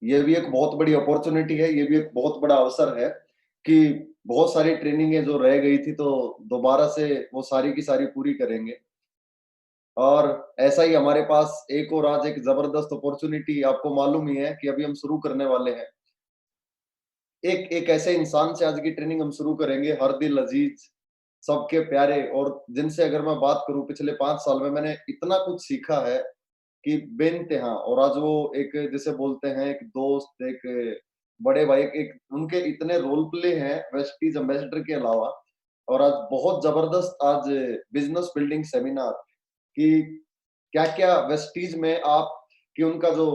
ये भी एक बहुत बड़ी अपॉर्चुनिटी है, ये भी एक बहुत बड़ा अवसर है कि बहुत सारी ट्रेनिंगें जो रह गई थी, तो दोबारा से वो सारी की सारी पूरी करेंगे। और ऐसा ही हमारे पास एक और आज एक ज़बरदस्त अपॉर्चुनिटी आपको मालूम ही है कि अभी हम शुरू करने वाले हैं। एक एक ऐसे इंसान से आज की ट्रेनिंग हम शुरू करेंगे, हर दिल अज़ीज़, सबके प्यारे और जिनसे अगर मैं बात करूँ पिछले 5 साल में मैंने इतना कुछ सीखा है कि बेइंतहा और आज वो एक जिसे बोलते हैं एक दोस्त, एक बड़े भाई, एक उनके इतने रोल प्ले हैं वेस्टीज एम्बेसडर के अलावा और आज बहुत ज़बरदस्त आज बिज़नेस बिल्डिंग सेमिनार कि क्या-क्या वेस्टीज में आप कि उनका जो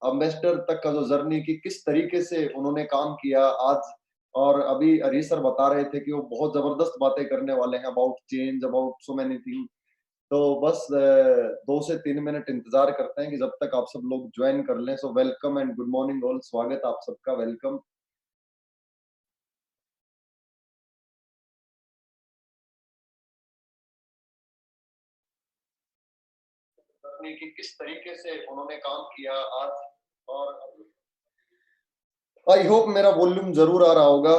एम्बेसडर तक का जो जर्नी की किस तरीके से उन्होंने काम किया आज और अभी हरीश सर बता रहे थे कि वो बहुत ज़बरदस्त बातें करने वाले हैं about change, about so many thing. तो बस 2 से 3 मिनट इंतज़ार करते हैं कि जब तक आप सब लोग जॉइन कर लें। So welcome and good morning all, स्वागत आप सबका, वेलकम। जर्नी की किस तरीके से उन्होंने काम किया आज और आई होप मेरा वॉल्यूम ज़रूर आ रहा होगा।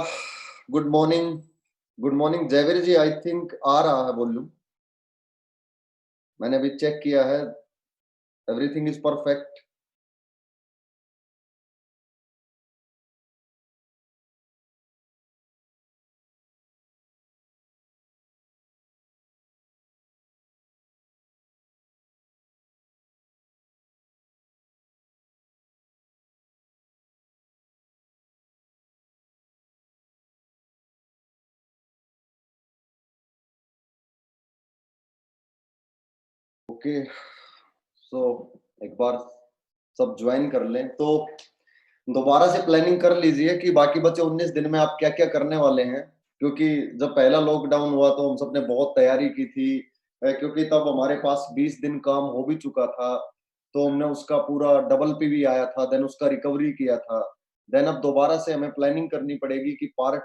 Good morning Jayveer ji, I think आ रहा है वॉल्यूम। मैंने अभी चेक किया है, everything is perfect. Okay, so एक बार सब ज्वाइन कर लें तो दोबारा से प्लानिंग कर लीजिए कि बाकी बचे 19 दिन में आप क्या-क्या करने वाले हैं। क्योंकि जब पहला लॉकडाउन हुआ तो हम सबने बहुत तैयारी की थी क्योंकि तब हमारे पास 20 दिन काम हो भी चुका था, तो हमने उसका पूरा डबल पीवी आया था, देन उसका रिकवरी किया था। देन अब दोबारा से हमें प्लानिंग करनी पड़ेगी कि पार्ट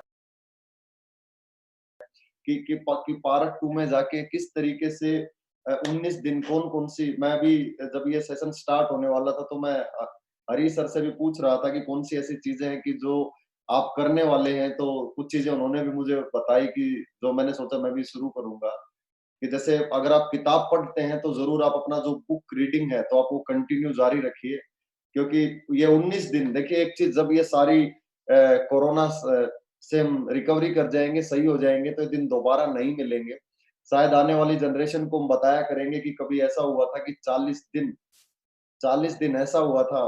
2 में जाके किस तरीके से 19 दिन कौन-कौन सी मैं भी जब ये सेशन स्टार्ट होने वाला था तो मैं हरी सर से भी पूछ रहा था कि कौन सी ऐसी चीजें हैं कि जो आप करने वाले हैं, तो कुछ चीजें उन्होंने भी मुझे बताई कि जो मैंने सोचा मैं भी शुरू करूँगा। कि जैसे अगर आप किताब पढ़ते हैं तो ज़रूर आप अपना जो बुक रीडिंग है तो आप वो कंटिन्यू जारी रखिए। क्योंकि ये 19 दिन देखिए एक चीज़ जब ये सारी कोरोना से हम रिकवरी कर जाएँगे, सही हो जाएँगे तो ये दिन दोबारा नहीं मिलेंगे। शायद आने वाली जनरेशन को हम बताया करेंगे कि कभी ऐसा हुआ था कि 40 दिन ऐसा हुआ था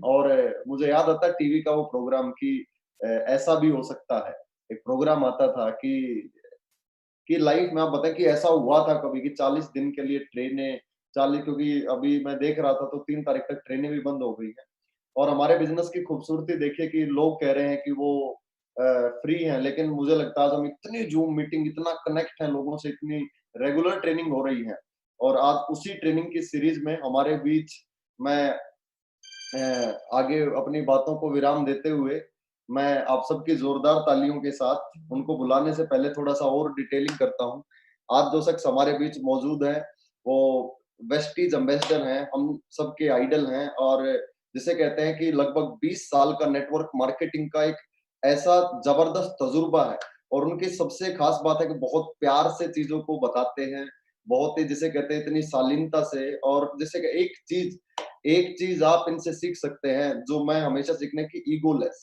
और मुझे याद आता है टीवी का वो प्रोग्राम कि ऐसा भी हो सकता है। एक प्रोग्राम आता था कि लाइफ में आप बताएँ कि ऐसा हुआ था कभी कि 40 दिन के लिए ट्रेनें 40 क्योंकि अभी मैं देख रहा था तो 3 तारीख तक ट्रेनें भी बंद हो गई हैं। और हमारे बिज़नेस की खूबसूरती देखिए कि लोग कह रहे हैं कि वो फ्री हैं, लेकिन मुझे लगता है आज हम इतनी ज़ूम मीटिंग, इतना कनेक्ट हैं लोगों से, इतनी रेगुलर ट्रेनिंग हो रही है और आज उसी ट्रेनिंग की सीरीज़ में हमारे बीच मैं आगे अपनी बातों को विराम देते हुए, मैं आप सबकी ज़ोरदार तालियों के साथ उनको बुलाने से पहले थोड़ा-सा और डिटेलिंग करता हूँ। आज जो शख्स हमारे बीच मौजूद हैं, वो वेस्टीज एम्बेसडर हैं, हम सबके आइडल हैं और जिसे कहते हैं कि लगभग 20 साल का नेटवर्क मार्केटिंग का एक ऐसा ज़बरदस्त तजुर्बा है और उनकी सबसे ख़ास बात है कि बहुत प्यार से चीज़ों को बताते हैं, बहुत ही जिसे कहते हैं इतनी शालीनता से और जैसे कि एक चीज़ आप इनसे सीख सकते हैं, जो मैं हमेशा सीखने की ईगोलेस।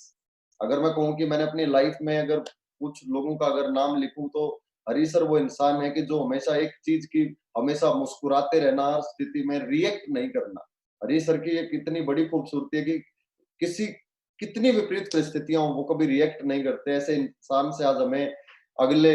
अगर मैं कहूँ कि मैंने अपनी लाइफ में अगर कुछ लोगों का अगर नाम लिखूँ तो हरी सर वो इंसान है कि जो हमेशा एक चीज़ की हमेशा मुस्कुराते रहना, हर स्थिति में रिएक्ट नहीं करना। हरी सर की एक इतनी बड़ी खूबसूरती है कि किसी कितनी विपरीत परिस्थितियाँ हों, वो कभी रिएक्ट नहीं करते। ऐसे इंसान से आज हमें अगले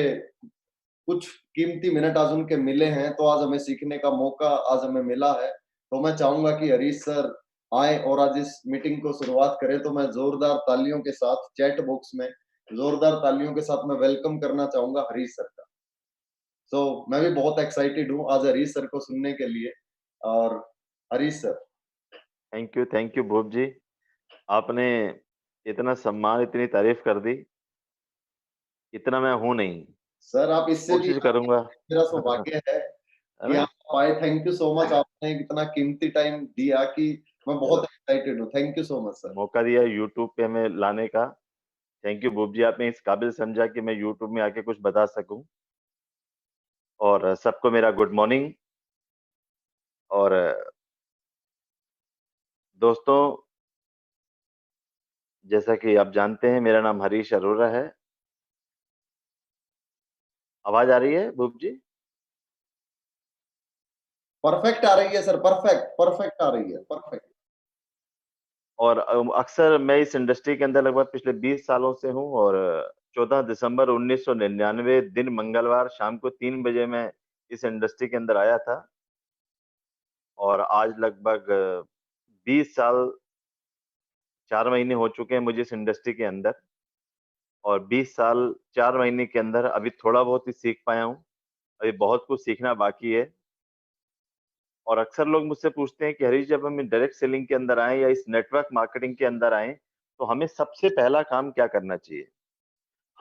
कुछ कीमती मिनट आज उनके मिले हैं, तो आज हमें सीखने का मौका आज हमें मिला है। तो मैं चाहूँगा कि हरीश सर आएँ और आज इस मीटिंग को शुरुआत करें, तो मैं ज़ोरदार तालियों के साथ चैट बॉक्स में ज़ोरदार तालियों के साथ मैं वेलकम करना चाहूँगा हरीश सर का। सो मैं भी बहुत एक्साइटेड हूँ आज हरीश सर को सुनने के लिए और हरीश सर। थैंक यू भूप जी। आपने इतना सम्मान, इतनी तारीफ़ कर दी, इतना मैं हूँ नहीं। सर आप इससे भी कोशिश करूँगा। मेरा सौभाग्य है है कि ना? आप आए, थैंक यू सो मच, आपने इतना कीमती टाइम दिया कि मैं बहुत एक्साइटेड हूँ। Thank you so much sir. मौका दिया यूट्यूब पे हमें लाने का। थैंक यू भूप जी, आपने इस काबिल समझा कि मैं यूट्यूब में आके कुछ बता सकूं। और सबको मेरा गुड मॉर्निंग। और दोस्तों, जैसा कि आप जानते हैं, मेरा नाम हरीश अरोरा है। आवाज आ रही है भूप जी? परफेक्ट आ रही है सर, परफेक्ट परफेक्ट आ रही है, परफेक्ट। और अक्सर मैं इस इंडस्ट्री के अंदर लगभग पिछले 20 सालों से हूँ। और 14 दिसंबर 1999 दिन मंगलवार शाम को 3 बजे मैं इस इंडस्ट्री के अंदर आया था। और आज लगभग 20 साल 4 महीने हो चुके हैं मुझे इस इंडस्ट्री के अंदर। और 20 साल 4 महीने के अंदर अभी थोड़ा बहुत ही सीख पाया हूँ। अभी बहुत कुछ सीखना बाकी है। और अक्सर लोग मुझसे पूछते हैं कि हरीश, जब हम डायरेक्ट सेलिंग के अंदर आए या इस नेटवर्क मार्केटिंग के अंदर आए, तो हमें सबसे पहला काम क्या करना चाहिए?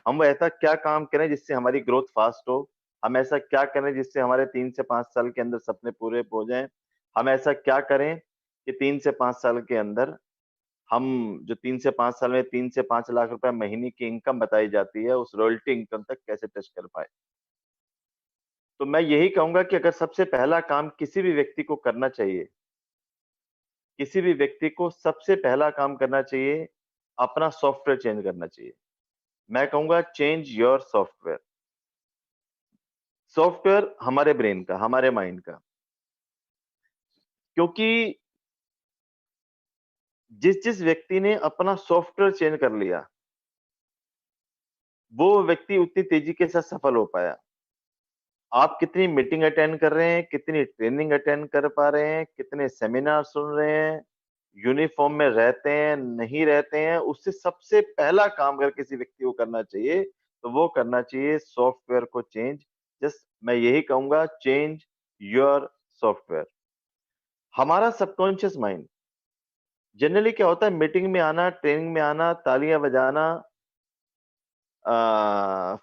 हम ऐसा क्या काम करें जिससे हमारी ग्रोथ फास्ट हो? हम ऐसा क्या करें जिससे हमारे 3 से 5 साल के अंदर सपने पूरे हो जाएं? हम ऐसा क्या करें कि 3 से 5 साल के अंदर हम जो 3 से 5 साल में 3 से 5 लाख रुपए महीने की इनकम बताई जाती है, उस रॉयल्टी इनकम तक कैसे टच कर पाए? तो मैं यही कहूंगा कि अगर सबसे पहला काम किसी भी व्यक्ति को करना चाहिए, किसी भी व्यक्ति को सबसे पहला काम करना चाहिए, अपना सॉफ्टवेयर चेंज करना चाहिए। मैं कहूंगा चेंज योर सॉफ्टवेयर। सॉफ्टवेयर हमारे ब्रेन का, हमारे माइंड का। क्योंकि जिस जिस व्यक्ति ने अपना सॉफ्टवेयर चेंज कर लिया, वो व्यक्ति उतनी तेजी के साथ सफल हो पाया। आप कितनी मीटिंग अटेंड कर रहे हैं, कितनी ट्रेनिंग अटेंड कर पा रहे हैं, कितने सेमिनार सुन रहे हैं, यूनिफॉर्म में रहते हैं, नहीं रहते हैं, उससे सबसे पहला काम अगर किसी व्यक्ति को करना चाहिए, तो वो करना चाहिए सॉफ्टवेयर को चेंज। जस्ट मैं यही कहूंगा, चेंज योर सॉफ्टवेयर। हमारा सबकॉन्शियस माइंड जनरली क्या होता है, मीटिंग में आना, ट्रेनिंग में आना, तालियां बजाना,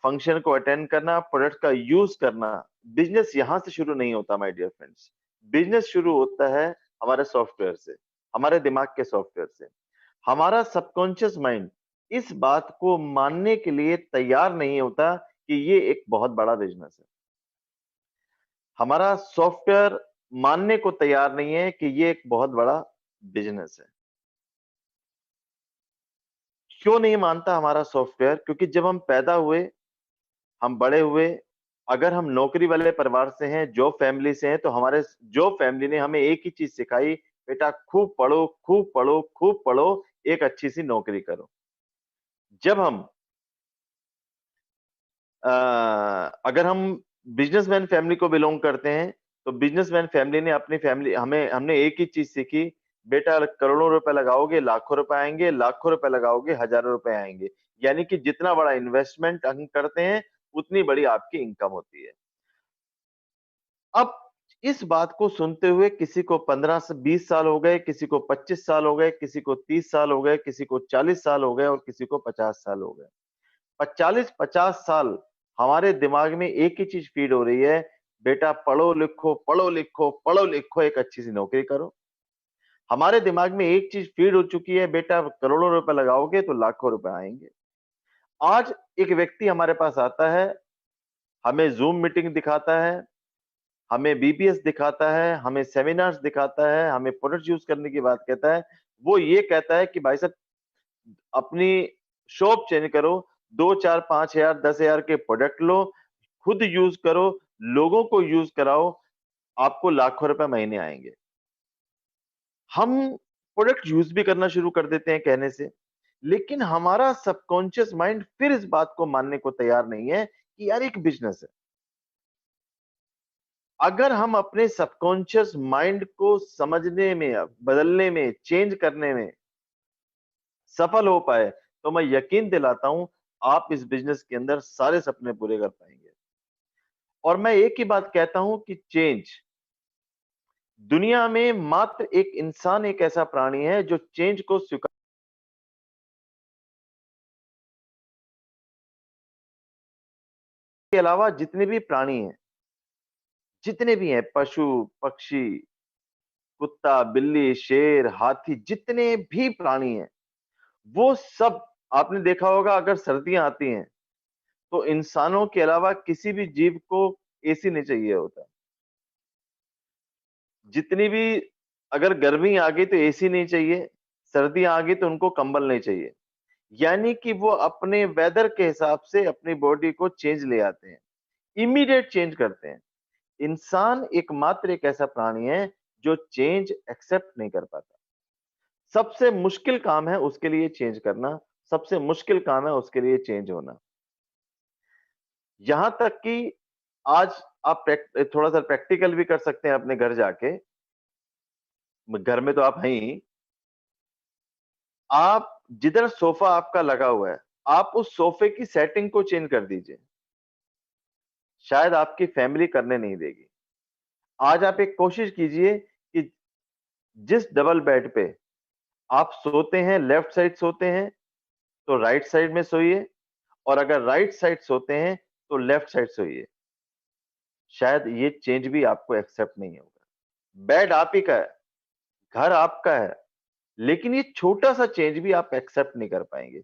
फंक्शन को अटेंड करना, प्रोडक्ट का यूज करना। बिजनेस यहां से शुरू नहीं होता माय डियर फ्रेंड्स। बिजनेस शुरू होता है हमारे सॉफ्टवेयर से, हमारे दिमाग के सॉफ्टवेयर से। हमारा सबकॉन्शियस माइंड इस बात को मानने के लिए तैयार नहीं होता कि ये एक बहुत बड़ा बिजनेस है। हमारा सॉफ्टवेयर मानने को तैयार नहीं है कि ये एक बहुत बड़ा बिजनेस है। क्यों नहीं मानता हमारा सॉफ्टवेयर? क्योंकि जब हम पैदा हुए, हम बड़े हुए, अगर हम नौकरी वाले परिवार से हैं, जॉब फैमिली से हैं, तो हमारे जॉब फैमिली ने हमें एक ही चीज सिखाई, बेटा खूब पढ़ो, खूब पढ़ो, खूब पढ़ो, एक अच्छी सी नौकरी करो। जब हम अगर हम बिजनेसमैन फैमिली को बिलोंग करते हैं, तो बिजनेसमैन फैमिली ने अपनी फैमिली हमें हमने एक ही चीज सीखी, बेटा करोड़ों रुपए लगाओगे लाखों रुपए आएंगे, लाखों रुपए लगाओगे हजारों रुपए आएंगे। यानी कि जितना बड़ा इन्वेस्टमेंट हम करते हैं, उतनी बड़ी आपकी इनकम होती है। अब इस बात को सुनते हुए किसी को 15 से 20 साल हो गए, किसी को 25 साल हो गए, किसी को 30 साल हो गए, किसी को 40 साल हो गए और किसी को 50 साल हो गए। 40-50 साल हमारे दिमाग में एक ही चीज फीड हो रही है, बेटा पढ़ो लिखो, पढ़ो लिखो, पढ़ो लिखो, एक अच्छी सी नौकरी करो। हमारे दिमाग में एक चीज फीड हो चुकी है, बेटा करोड़ों रुपए लगाओगे तो लाखों रुपए आएंगे। आज एक व्यक्ति हमारे पास आता है, हमें जूम मीटिंग दिखाता है, हमें बीपीएस दिखाता है, हमें सेमिनार्स दिखाता है, हमें प्रोडक्ट यूज करने की बात कहता है। वो ये कहता है कि भाई साहब, अपनी शॉप चेंज करो, 2 4 5 हजार 10 हजार के प्रोडक्ट लो, खुद यूज करो, लोगों को यूज कराओ, आपको लाखों रुपए महीने आएंगे। हम प्रोडक्ट यूज भी करना शुरू कर देते हैं कहने से, लेकिन हमारा सबकॉन्शियस माइंड फिर इस बात को मानने को तैयार नहीं है कि यार एक बिजनेस है। अगर हम अपने सबकॉन्शियस माइंड को समझने में, बदलने में, चेंज करने में सफल हो पाए, तो मैं यकीन दिलाता हूं आप इस बिजनेस के अंदर सारे सपने पूरे कर पाएंगे। और मैं एक ही बात कहता हूं कि चेंज, दुनिया में मात्र एक इंसान एक ऐसा प्राणी है जो चेंज को स्वीकार के अलावा जितने भी प्राणी हैं, जितने भी हैं, पशु, पक्षी, कुत्ता, बिल्ली, शेर, हाथी, जितने भी प्राणी हैं, वो सब आपने देखा होगा अगर सर्दियाँ आती हैं, तो इंसानों के अलावा किसी भी जीव को एसी नहीं चाहिए होता। जितनी भी अगर गर्मी आ गई तो एसी नहीं चाहिए, सर्दियाँ आ गई तो उनको कंबल नहीं चाहिए। यानी कि वो अपने वेदर के हिसाब से अपनी बॉडी को चेंज ले आते हैं, इमीडिएट चेंज करते हैं। इंसान एकमात्र एक ऐसा प्राणी है जो चेंज एक्सेप्ट नहीं कर पाता। सबसे मुश्किल काम है उसके लिए चेंज करना, सबसे मुश्किल काम है उसके लिए चेंज होना। यहां तक कि आज आप थोड़ा सा प्रैक्टिकल भी कर सकते हैं अपने घर जाके। घर में तो आप हैं ही। आप जिधर सोफा आपका लगा हुआ है, आप उस सोफे की सेटिंग को चेंज कर दीजिए। शायद आपकी फैमिली करने नहीं देगी। आज आप एक कोशिश कीजिए कि जिस डबल बेड पे आप सोते हैं, लेफ्ट साइड सोते हैं, तो राइट साइड में सोइए, और अगर राइट साइड सोते हैं, तो लेफ्ट साइड सोइए। शायद ये चेंज भी आपको एक्सेप्ट नहीं होगा। बेड आप ही का है, घर आपका है, लेकिन ये छोटा-सा चेंज भी आप एक्सेप्ट नहीं कर पाएँगे।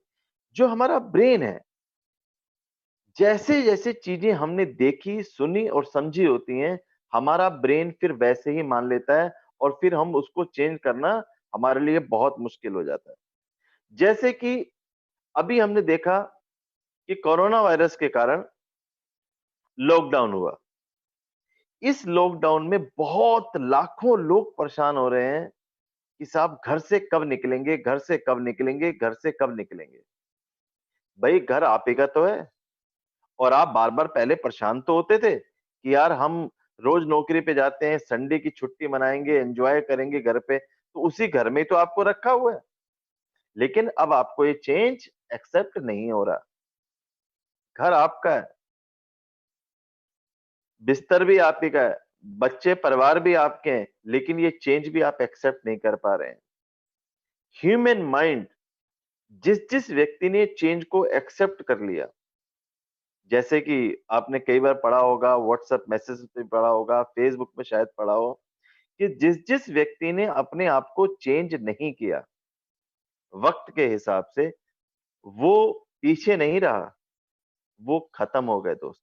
जो हमारा ब्रेन है, जैसे-जैसे चीजें हमने देखी, सुनी और समझी होती हैं, हमारा ब्रेन फिर वैसे ही मान लेता है और फिर हम उसको चेंज करना हमारे लिए बहुत मुश्किल हो जाता है। जैसे कि अभी हमने देखा कि कोरोना वायरस के कारण लॉकडाउन हुआ। इस लॉकडाउन में बहुत लाखों लोग परेशान हो रहे हैं कि साहब घर से कब निकलेंगे, घर से कब निकलेंगे, घर से कब निकलेंगे? भाई घर आप ही का तो है। और आप बार-बार पहले परेशान तो होते थे कि यार हम रोज नौकरी पे जाते हैं, संडे की छुट्टी मनाएँगे, एन्जॉय करेंगे घर पे, तो उसी घर में ही तो आपको रखा हुआ है। लेकिन अब आपको ये चेंज एक्सेप्ट नहीं हो रहा। घर आपका है, बिस्तर भी आप ही का है, बच्चे, परिवार भी आपके हैं, लेकिन ये चेंज भी आप एक्सेप्ट नहीं कर पा रहे हैं। ह्यूमन माइंड जिस-जिस व्यक्ति ने चेंज को एक्सेप्ट कर लिया, जैसे कि आपने कई बार पढ़ा होगा, व्हाट्सएप मैसेज पे पढ़ा होगा, फेसबुक में शायद पढ़ा हो, कि जिस-जिस व्यक्ति ने अपने आप को चेंज नहीं किया, वक़्त के हिसाब से, वो पीछे नहीं रहा, वो खत्म हो गए दोस्त।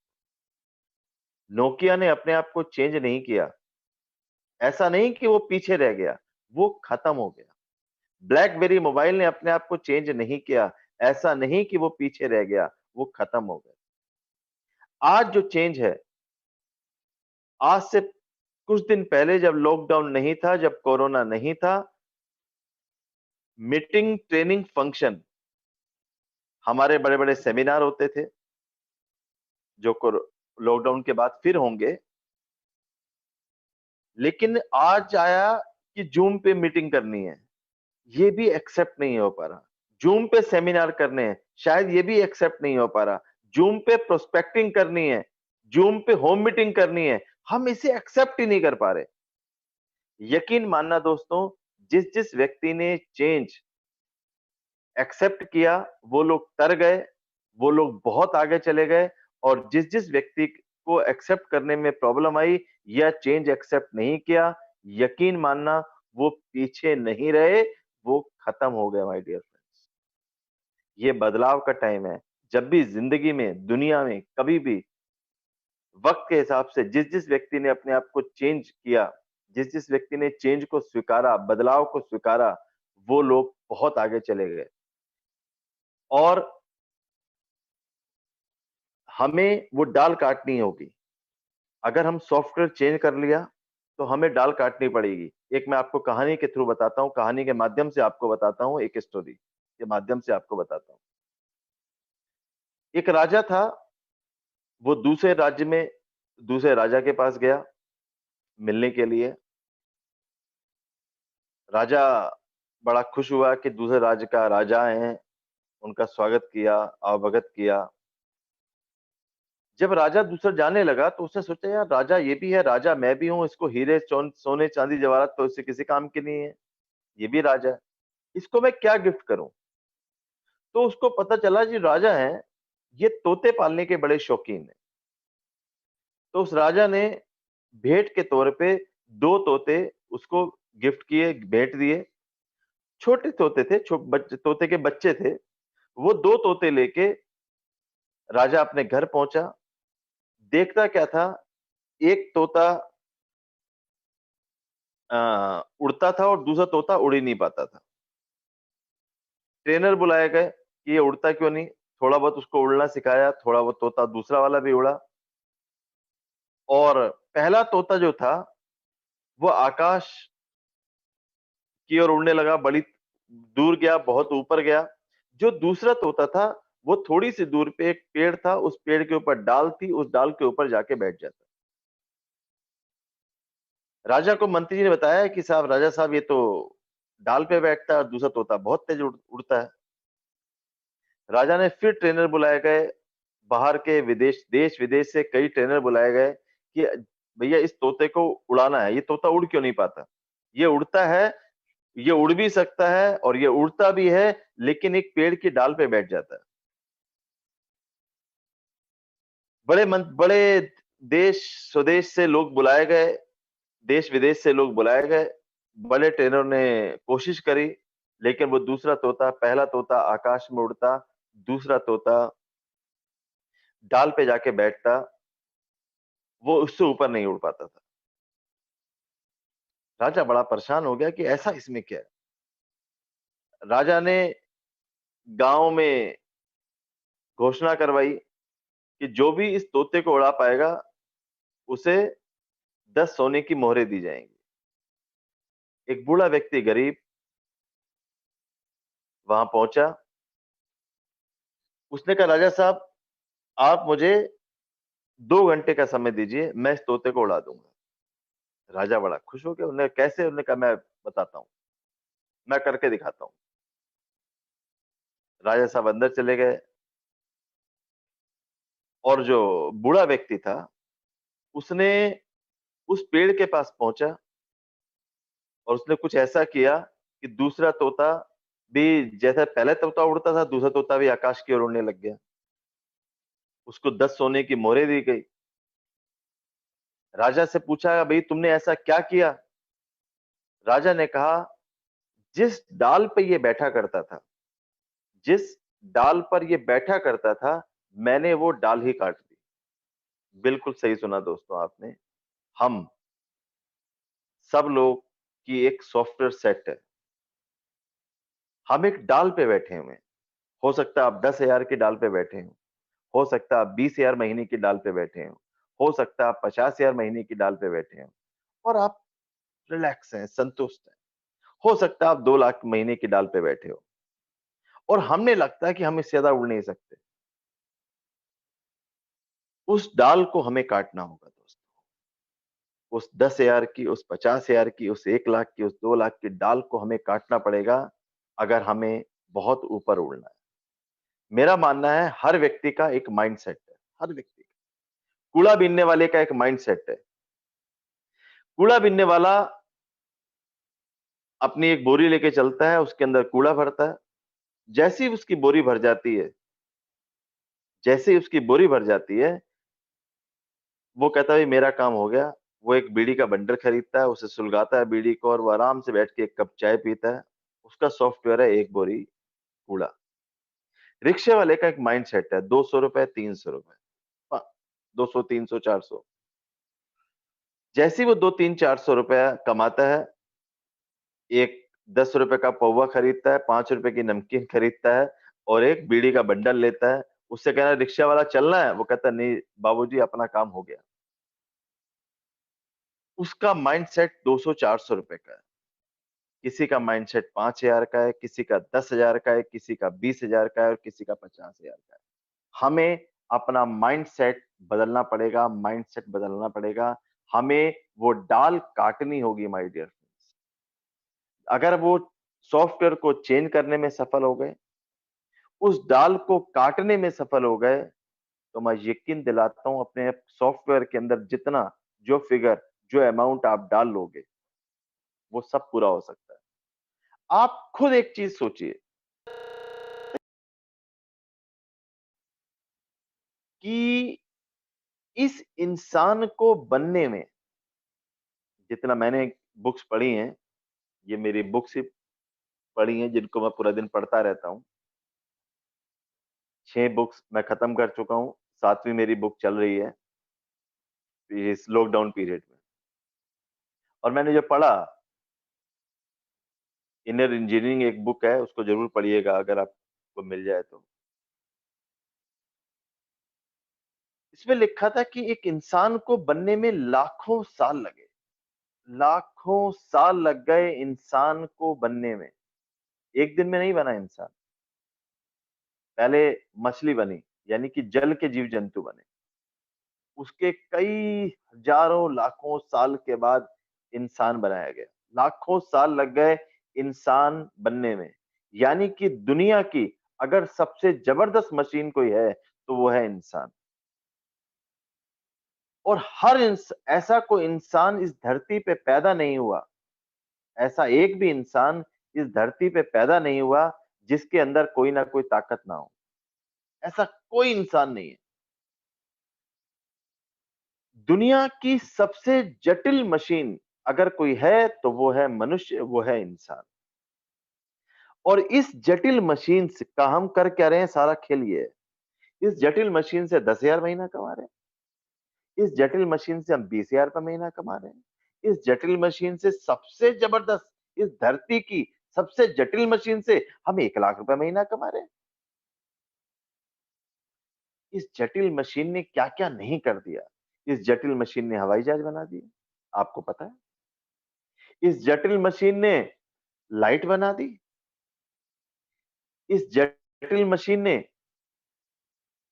नोकिया ने अपने आप को चेंज नहीं किया। ऐसा नहीं कि वो पीछे रह गया, वो खत्म हो गया। ब्लैकबेरी मोबाइल ने अपने आप को चेंज नहीं किया, ऐसा नहीं कि वो पीछे रह गया, वो खत्म हो गया। आज जो चेंज है, आज से कुछ दिन पहले जब लॉकडाउन नहीं था, जब कोरोना नहीं था, मीटिंग, ट्रेनिंग, फंक्शन, हमारे बड़े-बड़े सेमिनार होते थे, जो लॉकडाउन के बाद फिर होंगे। लेकिन आज आया कि जूम पे मीटिंग करनी है, ये भी एक्सेप्ट नहीं हो पा रहा। जूम पे सेमिनार करने हैं, शायद ये भी एक्सेप्ट नहीं हो पा रहा। जूम पे प्रोस्पेक्टिंग करनी है, जूम पे होम मीटिंग करनी है, हम इसे एक्सेप्ट ही नहीं कर पा रहे। यकीन मानना दोस्तों, जिस-जिस व्यक्ति ने चेंज एक्सेप्ट किया, वो लोग तर गए, वो लोग बहुत आगे चले गए, और जिस-जिस व्यक्ति को एक्सेप्ट करने में प्रॉब्लम आई या चेंज एक्सेप्ट नहीं किया, यकीन मानना वो पीछे नहीं रहे, वो खत्म हो गए माय डियर फ्रेंड्स। ये बदलाव का टाइम है। जब भी ज़िंदगी में, दुनिया में कभी भी वक़्त के हिसाब से जिस-जिस व्यक्ति ने अपने आप को चेंज किया, जिस-जिस व्यक्ति ने चेंज को स्वीकारा, बदलाव को स्वीकारा, वो लोग बहुत आगे चले गए। और हमें वो डाल काटनी होगी। अगर हम सॉफ्टवेयर चेंज कर लिया, तो हमें डाल काटनी पड़ेगी। एक मैं आपको कहानी के थ्रू बताता हूँ, कहानी के माध्यम से आपको बताता हूँ, एक स्टोरी के माध्यम से आपको बताता हूँ। एक राजा था, वो दूसरे राज्य में दूसरे राजा के पास गया मिलने के लिए। राजा बड़ा खुश हुआ कि दूसरे राज्य का राजा आए हैं, उनका स्वागत किया, आवभगत किया। जब राजा दूसरा जाने लगा तो उसने सोचा यार राजा ये भी है, राजा मैं भी हूँ, इसको हीरे सोने चांदी जवाहरात तो इससे किसी काम की नहीं है, ये भी राजा है, इसको मैं क्या गिफ्ट करूं? तो उसको पता चला जी राजा हैं, ये तोते पालने के बड़े शौकीन हैं। तो उस राजा ने भेंट के तौर पे 2 तोते उसको गिफ्ट किए, भेंट दिए। छोटे तोते थे, तोते के बच्चे थे। वो 2 तोते लेके राजा अपने घर पहुंचा। देखता क्या था, एक तोता उड़ता था और दूसरा तोता उड़ ही नहीं पाता था। ट्रेनर बुलाए गए कि ये उड़ता क्यों नहीं? थोड़ा बहुत उसको उड़ना सिखाया, थोड़ा बहुत तोता दूसरा वाला भी उड़ा, और पहला तोता जो था वो आकाश की ओर उड़ने लगा, बड़ी दूर गया, बहुत ऊपर गया। जो दूसरा तोता था वो थोड़ी सी दूर पे एक पेड़ था, उस पेड़ के ऊपर डाल थी, उस डाल के ऊपर जाके बैठ जाता। राजा को मंत्री जी ने बताया कि साहब, राजा साहब, ये तो डाल पे बैठता है और दूसरा तोता बहुत तेज उड़ता है। राजा ने फिर ट्रेनर बुलाए गए, बाहर के देश विदेश से कई ट्रेनर बुलाए गए कि भैया इस तोते को उड़ाना है, ये तोता उड़ क्यों नहीं पाता? ये उड़ता है, ये उड़ भी सकता है और ये उड़ता भी है, लेकिन एक पेड़ की डाल पे बैठ जाता है। बड़े देश स्वदेश से लोग बुलाए गए, देश विदेश से लोग बुलाए गए। बड़े ट्रेनरों ने कोशिश करी, लेकिन वो दूसरा तोता, पहला तोता आकाश में उड़ता, दूसरा तोता डाल पे जाके बैठता, वो उससे ऊपर नहीं उड़ पाता था। राजा बड़ा परेशान हो गया कि ऐसा इसमें क्या है? राजा ने गांव में घोषणा करवाई कि जो भी इस तोते को उड़ा पाएगा, उसे 10 सोने की मोहरें दी जाएंगी। एक बूढ़ा व्यक्ति, गरीब, वहां पहुंचा। उसने कहा, राजा साहब, आप मुझे 2 घंटे का समय दीजिए, मैं इस तोते को उड़ा दूंगा। राजा बड़ा खुश हो गया। उन्हें कैसे? उन्होंने कहा, मैं बताता हूँ, मैं करके दिखाता हूँ। राजा साहब अंदर चले गए और जो बूढ़ा व्यक्ति था, उसने उस पेड़ के पास पहुंचा और उसने कुछ ऐसा किया कि दूसरा तोता भी, जैसा पहले तोता उड़ता था, दूसरा तोता भी आकाश की ओर उड़ने लग गया। उसको 10 सोने की मोहरें दी गई। राजा से पूछा, भाई तुमने ऐसा क्या किया? राजा ने कहा, जिस डाल पे ये बैठा करता था, जिस डाल पर ये बैठा करता था, मैंने वो डाल ही काट दी। बिल्कुल सही सुना दोस्तों आपने। हम सब लोग की एक सॉफ्टवेयर सेट है। हम एक डाल पे बैठे हुए हैं। हो सकता है आप 10,000 की डाल पे बैठे हो सकता है आप 20,000 महीने की डाल पे बैठे हो सकता है आप 50,000 महीने की डाल पे बैठे हो और आप रिलैक्स हैं, संतुष्ट हैं। हो सकता है आप 2 लाख महीने की डाल पे बैठे हो और हमने लगता है कि हम इससे ज्यादा उड़ नहीं सकते। उस डाल को हमें काटना होगा दोस्तों। उस 10,000 की, उस 50,000 की, उस 1 लाख की, उस 2 लाख की डाल को हमें काटना पड़ेगा अगर हमें बहुत ऊपर उड़ना है। मेरा मानना है हर व्यक्ति का एक माइंडसेट है। हर व्यक्ति का, कूड़ा बीनने वाले का एक माइंडसेट है। कूड़ा बीनने वाला अपनी एक बोरी लेके चलता है, उसके अंदर कूड़ा भरता है। जैसे ही उसकी बोरी भर जाती है, जैसे ही उसकी बोरी भर जाती है, वो कहता है, मेरा काम हो गया। वो एक बीड़ी का बंडल खरीदता है, उसे सुलगाता है बीड़ी को और वो आराम से बैठ के एक कप चाय पीता है। उसका सॉफ्टवेयर है एक बोरी कूड़ा। रिक्शे वाले का एक माइंडसेट है, 200 रुपए, 300 रुपए। हाँ, 200, 300, 400। जैसे ही वो 2, 3, 400 रुपया कमाता है, एक 10 रुपए का पौवा खरीदता है, 5 रुपए की नमकीन खरीदता है और एक बीड़ी का बंडल लेता है। उससे कह रहा है, रिक्शा वाला चलना है? वो कहता है, नहीं बाबूजी, अपना काम हो गया। उसका माइंडसेट 200, 400 रुपए का है। किसी का माइंडसेट 5,000 का है, किसी का 10,000 का है, किसी का 20,000 का है और किसी का 50,000 का है। हमें अपना माइंडसेट बदलना पड़ेगा, माइंडसेट बदलना पड़ेगा। हमें वो डाल काटनी होगी माय डियर फ्रेंड्स। अगर वो सॉफ्टवेयर को चेंज करने में सफल हो गए, उस डाल को काटने में सफल हो गए, तो मैं यकीन दिलाता हूं अपने सॉफ्टवेयर के अंदर जितना, जो फिगर, जो अमाउंट आप डाल लोगे, वो सब पूरा हो सकता है। आप खुद एक चीज सोचिए कि इस इंसान को बनने में, जितना मैंने बुक्स पढ़ी हैं, ये मेरी बुक्स ही पढ़ी हैं जिनको मैं पूरा दिन पढ़ता रहता हूँ। 6 बुक्स मैं खत्म कर चुका हूँ, 7वीं मेरी बुक चल रही है इस लॉकडाउन पीरियड में। और मैंने जो पढ़ा, इनर इंजीनियरिंग एक बुक है, उसको ज़रूर पढ़िएगा अगर आपको मिल जाए तो। इसमें लिखा था कि एक इंसान को बनने में लाखों साल लगे। लाखों साल लग गए इंसान को बनने में। एक दिन में नहीं बना इंसान। पहले मछली बनी, यानी कि जल के जीव-जंतु बने। उसके कई हजारों लाखों साल के बाद इंसान बनाया गया। लाखों साल लग गए इंसान बनने में। यानी कि दुनिया की अगर सबसे जबरदस्त मशीन कोई है, तो वो है इंसान। और हर ऐसा कोई इंसान इस धरती पे पैदा नहीं हुआ, ऐसा एक भी इंसान इस धरती पे पैदा नहीं हुआ, जिसके अंदर कोई ना कोई ताकत ना हो। ऐसा कोई इंसान नहीं है। दुनिया की सबसे जटिल मशीन अगर कोई है, तो वो है मनुष्य, वो है इंसान। और इस जटिल मशीन से का हम कर क्या रहे हैं, सारा खेल ये है। इस जटिल मशीन से 10,000 महीना कमा रहे हैं। इस जटिल मशीन से हम 20,000 रुपए महीना कमा रहे हैं। इस जटिल मशीन से सबसे जबरदस्त, इस धरती की सबसे जटिल मशीन से हम 1,00,000 रुपए महीना कमा रहे हैं। इस जटिल मशीन ने क्या-क्या नहीं कर दिया। इस जटिल मशीन ने हवाई जहाज बना दिए, आपको पता है? इस जटिल मशीन ने लाइट बना दी। इस जटिल मशीन ने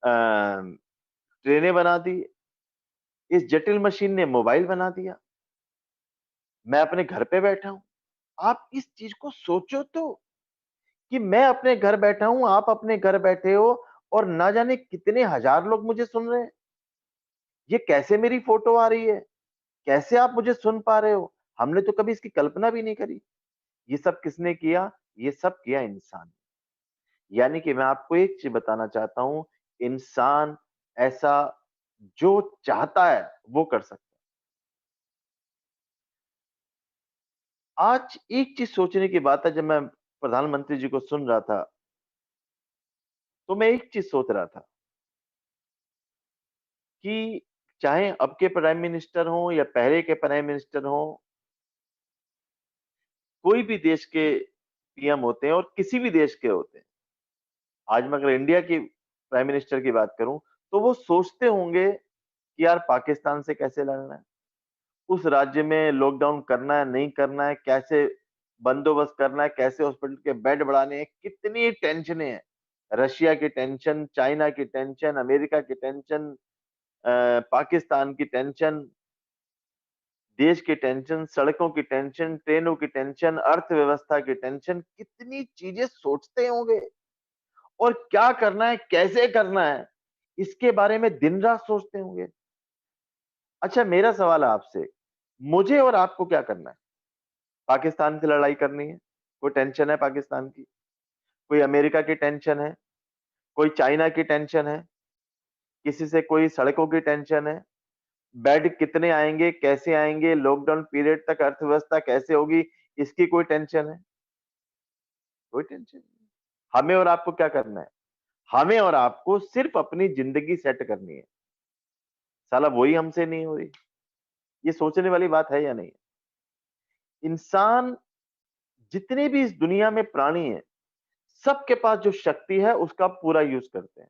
अ, ट्रेनें बना दी। इस जटिल मशीन ने मोबाइल बना दिया। मैं अपने घर पे बैठा हूँ। आप इस चीज को सोचो तो, कि मैं अपने घर बैठा हूँ, आप अपने घर बैठे हो और ना जाने कितने हजार लोग मुझे सुन रहे हैं। ये कैसे मेरी फोटो आ रही है? कैसे आप मुझे सुन पा रहे हो? हमने तो कभी इसकी कल्पना भी नहीं करी। ये सब किसने किया? ये सब किया इंसान। यानी कि मैं आपको एक चीज बताना चाहता हूं, इंसान ऐसा जो चाहता है वो कर सकता है। आज एक चीज सोचने की बात है, जब मैं प्रधानमंत्री जी को सुन रहा था, तो मैं एक चीज सोच रहा था कि चाहे अब के प्राइम मिनिस्टर हों या पहले के प्राइम मिनिस्टर हों, कोई भी देश के पीएम होते हैं और किसी भी देश के होते हैं। आज मैं अगर इंडिया की प्राइम मिनिस्टर की बात करूं, तो वो सोचते होंगे कि यार पाकिस्तान से कैसे लड़ना है, उस राज्य में लॉकडाउन करना है, नहीं करना है, कैसे बंदोबस्त करना है, कैसे हॉस्पिटल के बेड बढ़ाने हैं, कितनी टेंशनें हैं। रशिया की टेंशन, चाइना की टेंशन, अमेरिका की टेंशन, पाकिस्तान की टेंशन, देश की टेंशन, सड़कों की टेंशन, ट्रेनों की टेंशन, अर्थव्यवस्था की टेंशन, कितनी चीजें सोचते होंगे। और क्या करना है, कैसे करना है, इसके बारे में दिन रात सोचते होंगे। अच्छा, मेरा सवाल है आपसे, मुझे और आपको क्या करना है? पाकिस्तान से लड़ाई करनी है? कोई टेंशन है पाकिस्तान की? कोई अमेरिका की टेंशन है? कोई चाइना की टेंशन है? किसी से कोई सड़कों की टेंशन है? बेड कितने आएंगे, कैसे आएंगे, लॉकडाउन पीरियड तक अर्थव्यवस्था कैसे होगी, इसकी कोई टेंशन है? कोई टेंशन नहीं। हमें और आपको क्या करना है? हमें और आपको सिर्फ अपनी जिंदगी सेट करनी है। साला वही हमसे नहीं हो रही। ये सोचने वाली बात है या नहीं? इंसान, जितने भी इस दुनिया में प्राणी हैं, सबके पास जो शक्ति है उसका पूरा यूज करते हैं।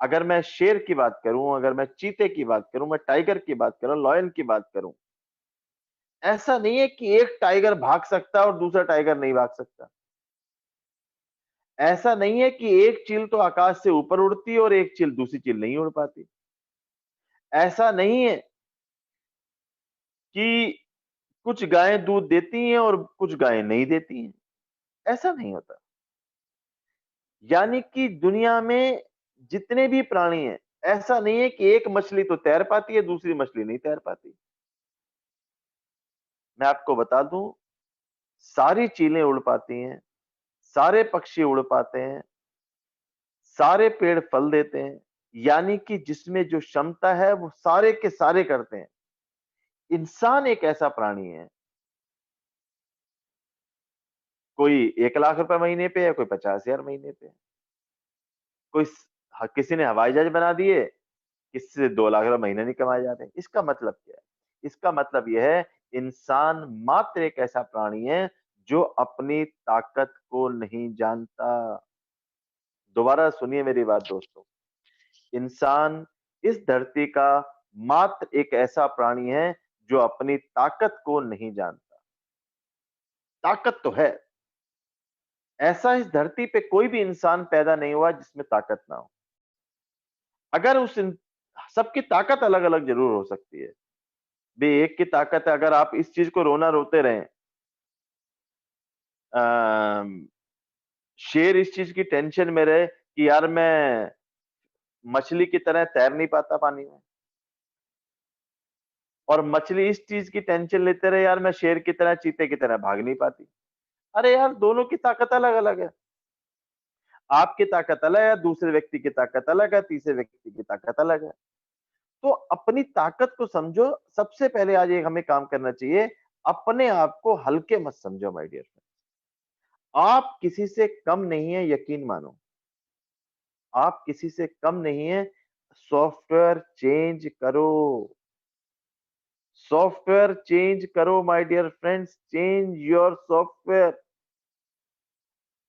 अगर मैं शेर की बात करूं, अगर मैं चीते की बात करूं, मैं टाइगर की बात करूं, लॉयन की बात करूं, ऐसा नहीं है कि एक टाइगर भाग सकता है और दूसरा टाइगर नहीं भाग सकता। ऐसा नहीं है कि एक चील तो आकाश से ऊपर उड़ती है और एक चील दूसरी चील नहीं उड़ पाती। ऐसा नहीं है कि कुछ गायें दूध देती हैं और कुछ गायें नहीं देती हैं। ऐसा नहीं होता। यानी कि दुनिया में जितने भी प्राणी हैं, ऐसा नहीं है कि एक मछली तो तैर पाती है, दूसरी मछली नहीं तैर पाती। मैं आपको बता दूं, सारी चीलें उड़ पाती हैं, सारे पक्षी उड़ पाते हैं, सारे पेड़ फल देते हैं। यानी कि जिसमें जो क्षमता है वो सारे के सारे करते हैं। इंसान एक ऐसा प्राणी है कोई 1 लाख रुपए महीने पे है, कोई 50,000 महीने पे है। कोई किसी ने हवाई जहाज बना दिए, किसी से 2 लाख रुपए महीने नहीं कमाए जा रहे हैं। इसका मतलब क्या है? इसका मतलब यह है, इंसान मात्र एक ऐसा प्राणी है जो अपनी ताकत को नहीं जानता। दोबारा सुनिए मेरी बात दोस्तों। इंसान इस धरती का मात्र एक ऐसा प्राणी है जो अपनी ताकत को नहीं जानता। ताकत तो है। ऐसा इस धरती पे कोई भी इंसान पैदा नहीं हुआ जिसमें ताकत ना हो। अगर सबकी ताकत अलग-अलग जरूर हो सकती है। भी एक की ताकत है, अगर आप इस चीज को रोना रोते रहें, शेर इस चीज की टेंशन में रहे कि यार मैं मछली की तरह तैर नहीं पाता पानी में, और मछली इस चीज की टेंशन लेते रहे, यार मैं शेर की तरह, चीते की तरह भाग नहीं पाती। अरे यार, दोनों की ताकत अलग अलग है। आपकी ताकत अलग है, दूसरे व्यक्ति की ताकत अलग है, तीसरे व्यक्ति की ताकत अलग है। तो अपनी ताकत को समझो। सबसे पहले आज एक हमें काम करना चाहिए, अपने आप को हल्के मत समझो माय डियर फ्रेंड। आप किसी से कम नहीं है, यकीन मानो। आप किसी से कम नहीं है। सॉफ्टवेयर चेंज करो। सॉफ्टवेयर चेंज करो my dear friends, change your software.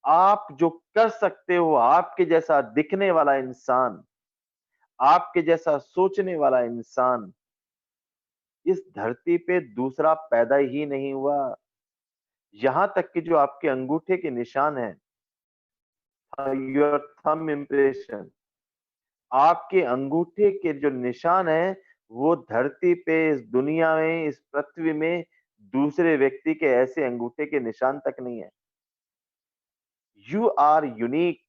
आप जो कर सकते हो, आपके जैसा दिखने वाला इंसान, आपके जैसा सोचने वाला इंसान इस धरती पे दूसरा पैदा ही नहीं हुआ। यहां तक कि जो आपके अंगूठे के निशान है, योर थंब इम्प्रेशन, आपके अंगूठे के जो निशान है, वो धरती पे, इस दुनिया में, इस पृथ्वी में दूसरे व्यक्ति के ऐसे अंगूठे के निशान तक नहीं है। You are unique.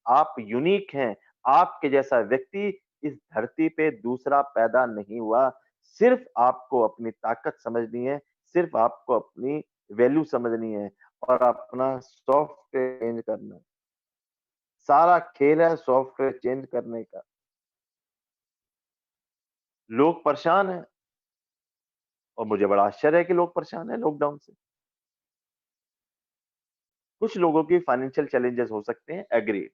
आप यूनिक हैं। आपके जैसा व्यक्ति इस धरती पे दूसरा पैदा नहीं हुआ। सिर्फ आपको अपनी ताकत समझनी है, सिर्फ आपको अपनी वैल्यू समझनी है और अपना सॉफ्टवेयर चेंज करना है। सारा खेल है सॉफ्टवेयर चेंज करने का। लोग परेशान हैं, और मुझे बड़ा आश्चर्य है कि लोग परेशान हैं लॉकडाउन से। कुछ लोगों की फाइनेंशियल चैलेंजेस हो सकते हैं, एग्रीड,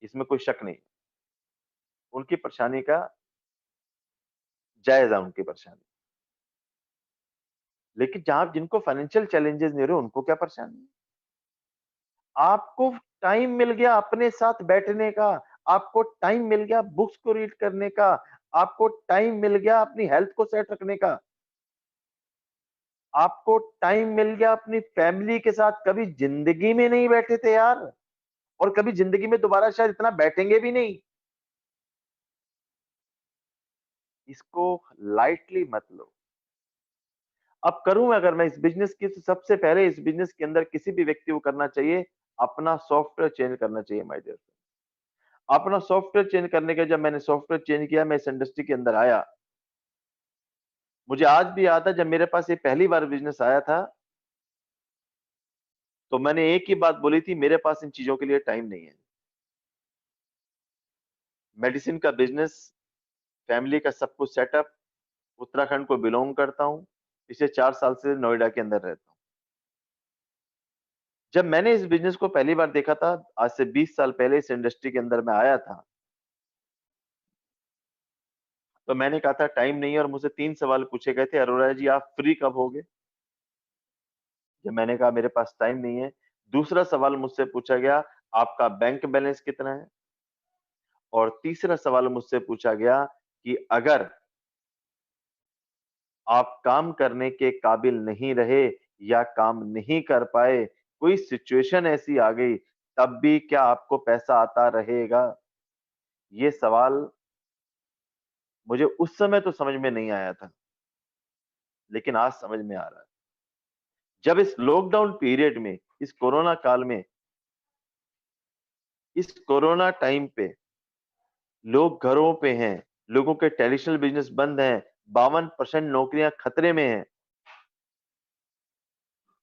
इसमें कोई शक नहीं। उनकी परेशानी का जायज है, उनकी परेशानी। लेकिन जहां जिनको फाइनेंशियल चैलेंजेस नहीं रहे, उनको क्या परेशानी है? आपको टाइम मिल गया अपने साथ बैठने का, आपको टाइम मिल गया बुक्स को रीड करने का, आपको टाइम मिल गया अपनी हेल्थ को सेट रखने का, आपको टाइम मिल गया अपनी फैमिली के साथ। कभी जिंदगी में नहीं बैठे थे यार, और कभी जिंदगी में दोबारा शायद इतना बैठेंगे भी नहीं। इसको लाइटली मत लो। अब करूं मैं, अगर मैं इस बिजनेस की, तो सबसे पहले इस बिजनेस के अंदर किसी भी व्यक्ति को करना चाहिए, अपना सॉफ्टवेयर चेंज करना चाहिए माय डियर। अपना सॉफ्टवेयर चेंज करने के, जब मैंने सॉफ्टवेयर चेंज किया, मैं इस इंडस्ट्री के अंदर आया, मुझे आज भी याद है जब मेरे पास ये पहली बार बिजनेस आया था, तो मैंने एक ही बात बोली थी, मेरे पास इन चीजों के लिए टाइम नहीं है। मेडिसिन का बिजनेस, फैमिली का सब कुछ सेटअप, उत्तराखंड को बिलोंग करता हूं, पिछले 4 साल से नोएडा के अंदर रहता हूं। जब मैंने इस बिजनेस को पहली बार देखा था, आज से 20 साल पहले इस इंडस्ट्री के अंदर मैं आया था, तो मैंने कहा था टाइम नहीं है, और मुझसे 3 सवाल पूछे गए थे, अरोड़ा जी आप फ्री कब होगे? जब मैंने कहा मेरे पास टाइम नहीं है। दूसरा सवाल मुझसे पूछा गया, आपका बैंक बैलेंस कितना है? और तीसरा सवाल मुझसे पूछा गया कि अगर आप काम करने के काबिल नहीं रहे या काम नहीं कर पाए, कोई सिचुएशन ऐसी आ गई, तब भी क्या आपको पैसा आता रहेगा? ये सवाल मुझे उस समय तो समझ में नहीं आया था, लेकिन आज समझ में आ रहा है। जब इस लॉकडाउन पीरियड में, इस कोरोना काल में, इस कोरोना टाइम पे लोग घरों पे हैं, लोगों के ट्रेडिशनल बिजनेस बंद हैं, 52% नौकरियां खतरे में हैं,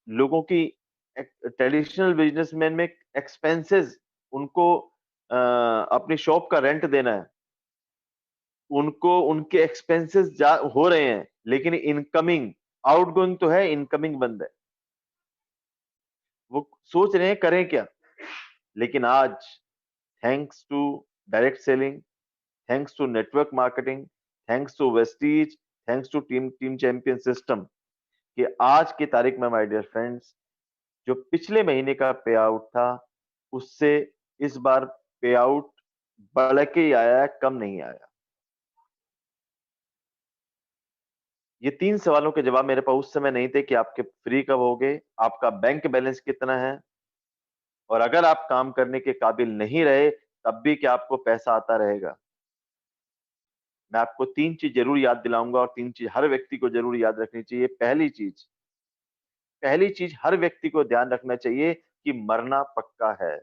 लोगों की ट्रेडिशनल बिजनेसमैन में एक्सपेंसेस, उनको अपनी शॉप का रेंट देना है, उनको उनके एक्सपेंसेस हो रहे हैं, लेकिन इनकमिंग, आउटगोइंग तो है, इनकमिंग बंद है। वो सोच रहे हैं करें क्या? लेकिन आज thanks to direct selling, thanks to network marketing, thanks to Vestige, thanks to team team champion system, कि आज की तारीख में माय डियर फ्रेंड्स, जो पिछले महीने का पे आउट था, उससे इस बार पे आउट बढ़ के ही आया है, कम नहीं आया। ये 3 सवालों के जवाब मेरे पास उस समय नहीं थे कि आपके फ्री कब होगे, आपका बैंक बैलेंस कितना है, और अगर आप काम करने के काबिल नहीं रहे, तब भी क्या आपको पैसा आता रहेगा? मैं आपको 3 चीज़ ज़रूर याद दिलाऊँगा, और 3 चीज़ हर व्यक्ति को ज़रूर याद रखनी चाहिए। पहली चीज़ हर व्यक्ति को ध्यान रखना चाहिए कि मरना पक्का है।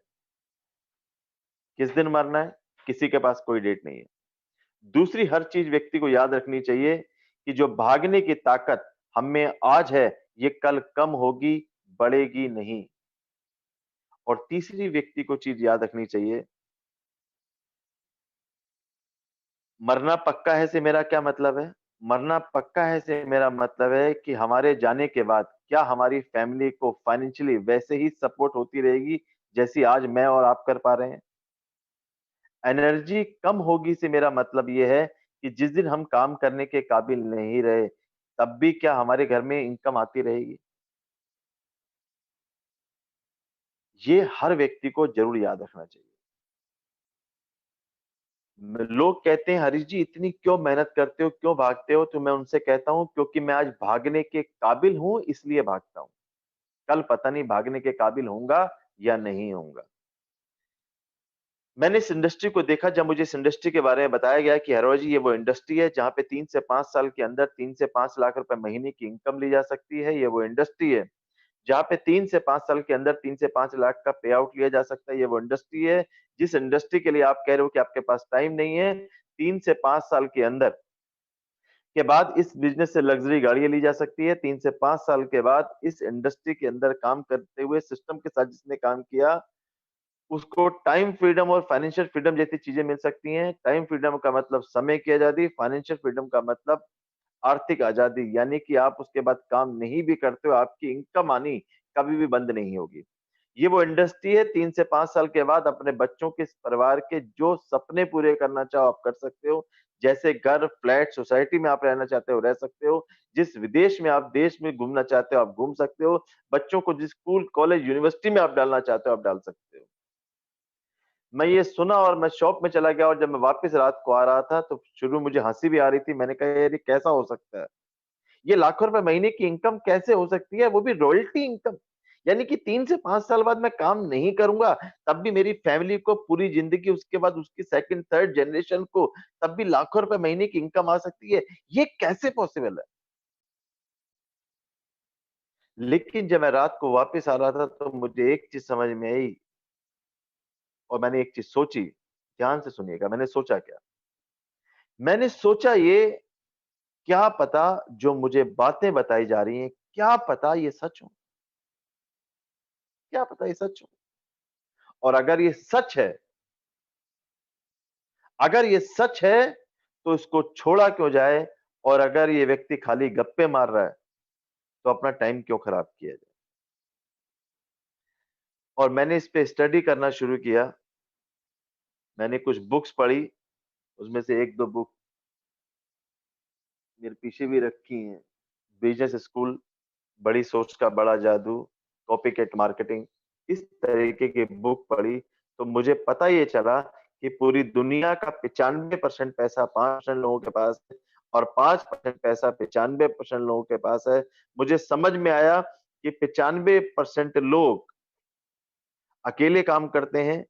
किस दिन मरना है? किसी के पास कोई डेट नहीं है। दूसरी हर चीज़ व्यक्ति को याद रखनी चाहिए कि जो भागने की ताकत हम में आज है, ये कल कम होगी, बढ़ेगी नहीं। और तीसरी व्यक्ति को चीज़ याद रखनी चाहिए, मरना पक्का है से मेरा क्या मतलब है? मरना पक्का है से मेरा मतलब है कि हमारे जाने के बाद क्या हमारी फैमिली को फाइनेंशियली वैसे ही सपोर्ट होती रहेगी, जैसी आज मैं और आप कर पा रहे हैं? एनर्जी कम होगी से मेरा मतलब ये है कि जिस दिन हम काम करने के काबिल नहीं रहे, तब भी क्या हमारे घर में इनकम आती रहेगी? ये हर व्यक्ति को ज़रूर याद रखना चाहिए। लोग कहते हैं, हरीश जी इतनी क्यों मेहनत करते हो, क्यों भागते हो? तो मैं उनसे कहता हूँ, क्योंकि मैं आज भागने के काबिल हूँ, इसलिए भागता हूँ। कल पता नहीं भागने के काबिल होऊँगा या नहीं होऊँगा। मैंने इस इंडस्ट्री को देखा, जब मुझे इस इंडस्ट्री के बारे में बताया गया कि हरवा जी, ये वो इंडस्ट्री है जहाँ पे 3 से 5 साल के अंदर 3 से 5 लाख रुपए महीने की इनकम ली जा सकती है। ये वो इंडस्ट्री है जहाँ पे 3 से 5 साल के अंदर 3 से 5 लाख का पे आउट लिया जा सकता है। ये वो इंडस्ट्री है जिस इंडस्ट्री के लिए आप कह रहे हो कि आपके पास टाइम नहीं है। 3 से 5 साल के अंदर के बाद इस बिज़नेस से लग्ज़री गाड़ियाँ ली जा सकती है। 3 से 5 साल के बाद इस इंडस्ट्री के अंदर काम करते हुए सिस्टम के साथ जिसने काम किया, उसको टाइम फ्रीडम और फाइनेंशियल फ्रीडम जैसी चीज़ें मिल सकती हैं। टाइम फ्रीडम का मतलब समय की आज़ादी, फाइनेंशियल फ्रीडम का मतलब आर्थिक आज़ादी, यानी कि आप उसके बाद काम नहीं भी करते हो, आपकी इनकम आनी कभी भी बंद नहीं होगी। ये वो इंडस्ट्री है, 3 से 5 साल के बाद अपने बच्चों के, इस परिवार के जो सपने पूरे करना चाहो आप कर सकते हो। जैसे घर, फ्लैट, सोसाइटी में आप रहना चाहते हो, रह सकते हो। जिस विदेश में आप देश में घूमना चाहते हो, आप घूम सकते हो। बच्चों को जिस स्कूल, कॉलेज, यूनिवर्सिटी में आप डालना चाहते हो, आप डाल सकते हो। मैं ये सुना और मैं शॉक में चला गया, और जब मैं वापस रात को आ रहा था, तो शुरू में मुझे हँसी भी आ रही थी। मैंने कहा, यार ये कैसा हो सकता है? ये लाखों रुपए महीने की इनकम कैसे हो सकती है, वो भी रॉयल्टी इनकम। यानी कि 3 से 5 साल बाद मैं काम नहीं करूँगा, तब भी मेरी फैमिली को पूरी ज़िंदगी, उसके बाद उसकी सेकंड, थर्ड जनरेशन को तब भी लाखों रुपए महीने की इनकम आ सकती है। ये कैसे पॉसिबल है? लेकिन जब मैं रात को वापस आ रहा था, तो मुझे एक चीज़ समझ में आई, और मैंने एक चीज़ सोची। ध्यान से सुनिएगा, मैंने सोचा क्या? मैंने सोचा ये, क्या पता जो मुझे बातें बताई जा रही हैं, क्या पता ये सच हो? क्या पता ये सच हो? और अगर ये सच है, अगर ये सच है, तो इसको छोड़ा क्यों जाए? और अगर ये व्यक्ति खाली गप्पे मार रहा है, तो अपना टाइम क्यों खराब किया जाए? और मैंने इस पे स्टडी करना शुरू किया। मैंने कुछ बुक्स पढ़ी, उसमें से 1-2 बुक मेरे पीछे भी रखी हैं। बिज़नेस स्कूल, बड़ी सोच का बड़ा जादू, कॉपीकैट मार्केटिंग, इस तरीके की बुक पढ़ी, तो मुझे पता ये चला कि पूरी दुनिया का 95% पैसा 5% लोगों के पास है, और 5% पैसा 95% लोगों के पास है। मुझे समझ में आया कि 95% लोग अकेले काम करते हैं,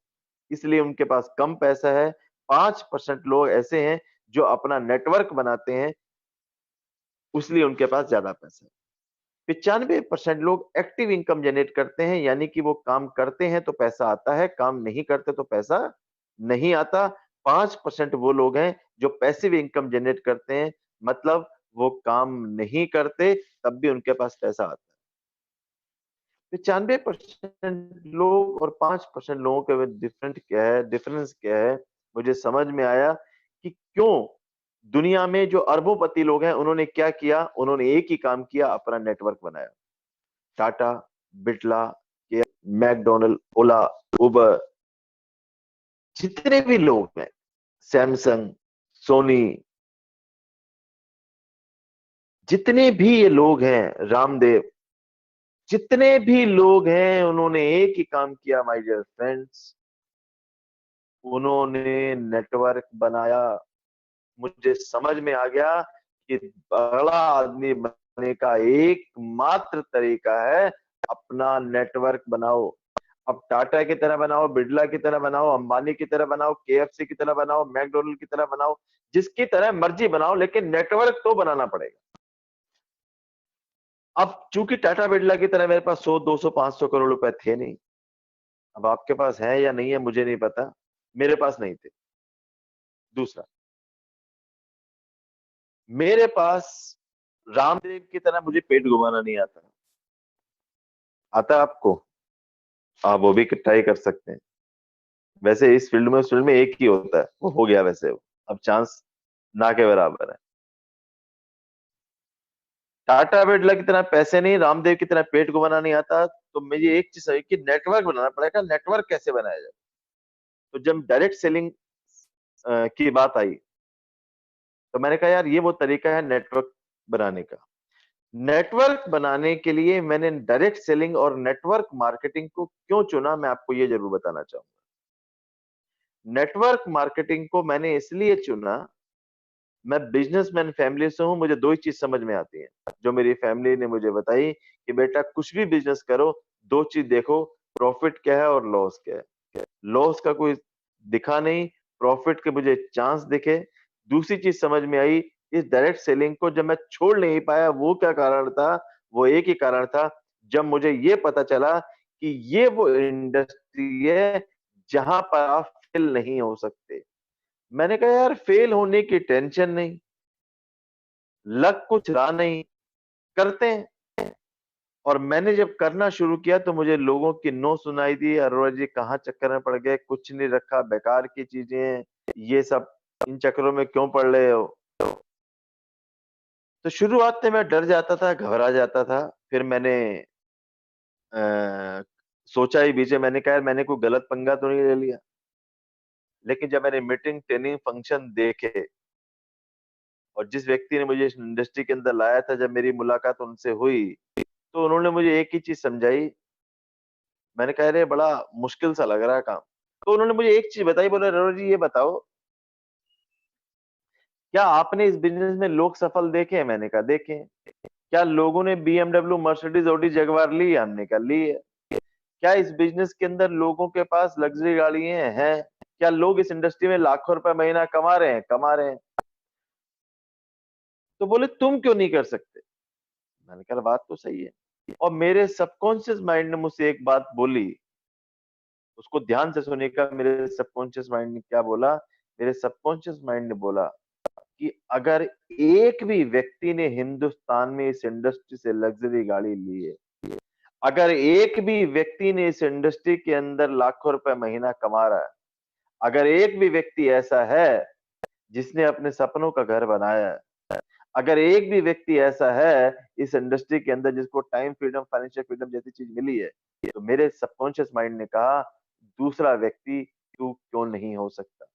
इसलिए उनके पास कम पैसा है। 5% लोग ऐसे हैं जो अपना नेटवर्क बनाते हैं, इसलिए उनके पास ज़्यादा पैसा है। 95% लोग एक्टिव इनकम जनरेट करते हैं, यानी कि वो काम करते हैं तो पैसा आता है, काम नहीं करते तो पैसा नहीं आता। 5% वो लोग हैं जो पैसिव इनकम जनरेट करते हैं, मतलब वो काम नहीं करते, तब भी उनके पास पैसा आता है। 95% लोग और 5% लोगों के में डिफरेंस क्या है, मुझे समझ में आया कि क्यों दुनिया में जो अरबों-पति लोग हैं, उन्होंने क्या किया? उन्होंने एक ही काम किया, अपना नेटवर्क बनाया। टाटा, बिरला, कि मैकडोनल्ड, ओला, उबर, जितने भी लोग हैं, सैमसंग, सोनी, जितने भी ये लोग हैं, रामदेव, जितने भी लोग हैं, उन्होंने एक ही काम किया माय डियर फ्रेंड्स, उन्होंने नेटवर्क बनाया। मुझे समझ में आ गया कि बड़ा आदमी बनने का एकमात्र तरीका है अपना नेटवर्क बनाओ। अब टाटा की तरह बनाओ, बिरला की तरह बनाओ, अंबानी की तरह बनाओ, केएफसी की तरह बनाओ, मैकडोनल्ड की तरह बनाओ, जिसकी तरह मर्जी बनाओ, लेकिन नेटवर्क तो बनाना पड़ेगा। अब चूंकि टाटा बिरला की तरह मेरे पास 100, 200, 500 करोड़ रुपए थे नहीं। अब आपके पास है या नहीं है मुझे नहीं पता, मेरे पास नहीं थे। दूसरा, मेरे पास रामदेव की तरह मुझे पेट घुमाना नहीं आता। आता है आपको? आप वो भी ट्राई कर सकते हैं। वैसे इस फील्ड में, उस फील्ड में एक ही होता है, वो हो गया वैसे वो, अब चांस ना के बराबर है। टाटा बिरला की तरह पैसे नहीं, रामदेव की तरह पेट घुमाना नहीं आता, तो मुझे एक चीज है कि नेटवर्क बनाना पड़ेगा। नेटवर्क कैसे बनाया जाए? तो जब डायरेक्ट सेलिंग की बात आई, तो मैंने कहा यार ये वो तरीका है नेटवर्क बनाने का। नेटवर्क बनाने के लिए मैंने डायरेक्ट सेलिंग और नेटवर्क मार्केटिंग को क्यों चुना, मैं आपको ये जरूर बताना चाहूंगा। नेटवर्क मार्केटिंग को मैंने इसलिए चुना, मैं बिजनेसमैन फैमिली से हूं, मुझे दो ही चीज समझ में आती है, जो मेरी फैमिली ने मुझे बताई कि बेटा कुछ भी बिजनेस करो, दो चीज देखो, प्रॉफिट क्या है और लॉस क्या है। लॉस का कोई दिखा नहीं, प्रॉफिट के मुझे चांस दिखे। दूसरी चीज समझ में आई, इस डायरेक्ट सेलिंग को जब मैं छोड़ नहीं पाया, वो क्या कारण था? वो एक ही कारण था, जब मुझे ये पता चला कि ये वो इंडस्ट्री है जहां पर आप फेल नहीं हो सकते। मैंने कहा यार फेल होने की टेंशन नहीं, लक कुछ रहा नहीं, करते हैं। और मैंने जब करना शुरू किया तो मुझे लोगों की नो सुनाई दी, अरोड़ा जी कहाँ चक्कर में पड़ गए, कुछ नहीं रखा, बेकार की चीजें हैं, ये सब इन चक्करों में क्यों पड़ रहे हो। तो शुरुआत में मैं डर जाता था, घबरा जाता था। फिर मैंने अ, सोचा ही बीचे, मैंने कहा यार मैंने कोई गलत पंगा तो नहीं ले लिया। लेकिन जब मैंने मीटिंग, ट्रेनिंग, फंक्शन देखे, और जिस व्यक्ति ने मुझे इस इंडस्ट्री के अंदर लाया था, जब मेरी मुलाकात उनसे हुई, तो उन्होंने मुझे एक ही चीज समझाई। मैंने कहा अरे बड़ा मुश्किल सा लग रहा है काम। तो उन्होंने मुझे एक चीज बताई, बोले रवि जी ये बताओ, क्या आपने इस बिजनेस में लोग सफल देखे हैं? मैंने कहा देखे हैं। क्या लोगों ने बीएमडब्ल्यू, मर्सिडीज, ऑडी, जगुआर ली है? हमने कहा ली है। क्या इस बिजनेस के अंदर लोगों के पास लग्जरी गाड़ियां हैं? क्या लोग इस इंडस्ट्री में लाखों रुपए महीना कमा रहे हैं? कमा रहे हैं। तो बोले तुम क्यों नहीं कर सकते? मैंने कहा बात तो सही है। और मेरे सबकॉन्शियस माइंड ने मुझसे एक बात बोली, उसको ध्यान से सुनिएगा। मेरे सबकॉन्शियस माइंड ने क्या बोला? मेरे सबकॉन्शियस माइंड ने बोला कि अगर एक भी व्यक्ति ने हिंदुस्तान में इस इंडस्ट्री से लग्जरी गाड़ी ली है, अगर एक भी व्यक्ति ने इस इंडस्ट्री के अंदर लाखों रुपए महीना कमा रहा है, अगर एक भी व्यक्ति ऐसा है जिसने अपने सपनों का घर बनाया है, अगर एक भी व्यक्ति ऐसा है इस इंडस्ट्री के अंदर जिसको टाइम फ्रीडम, फाइनेंशियल फ्रीडम जैसी चीज मिली है, तो मेरे सबकॉन्शियस माइंड ने कहा दूसरा व्यक्ति तू क्यों नहीं हो सकता।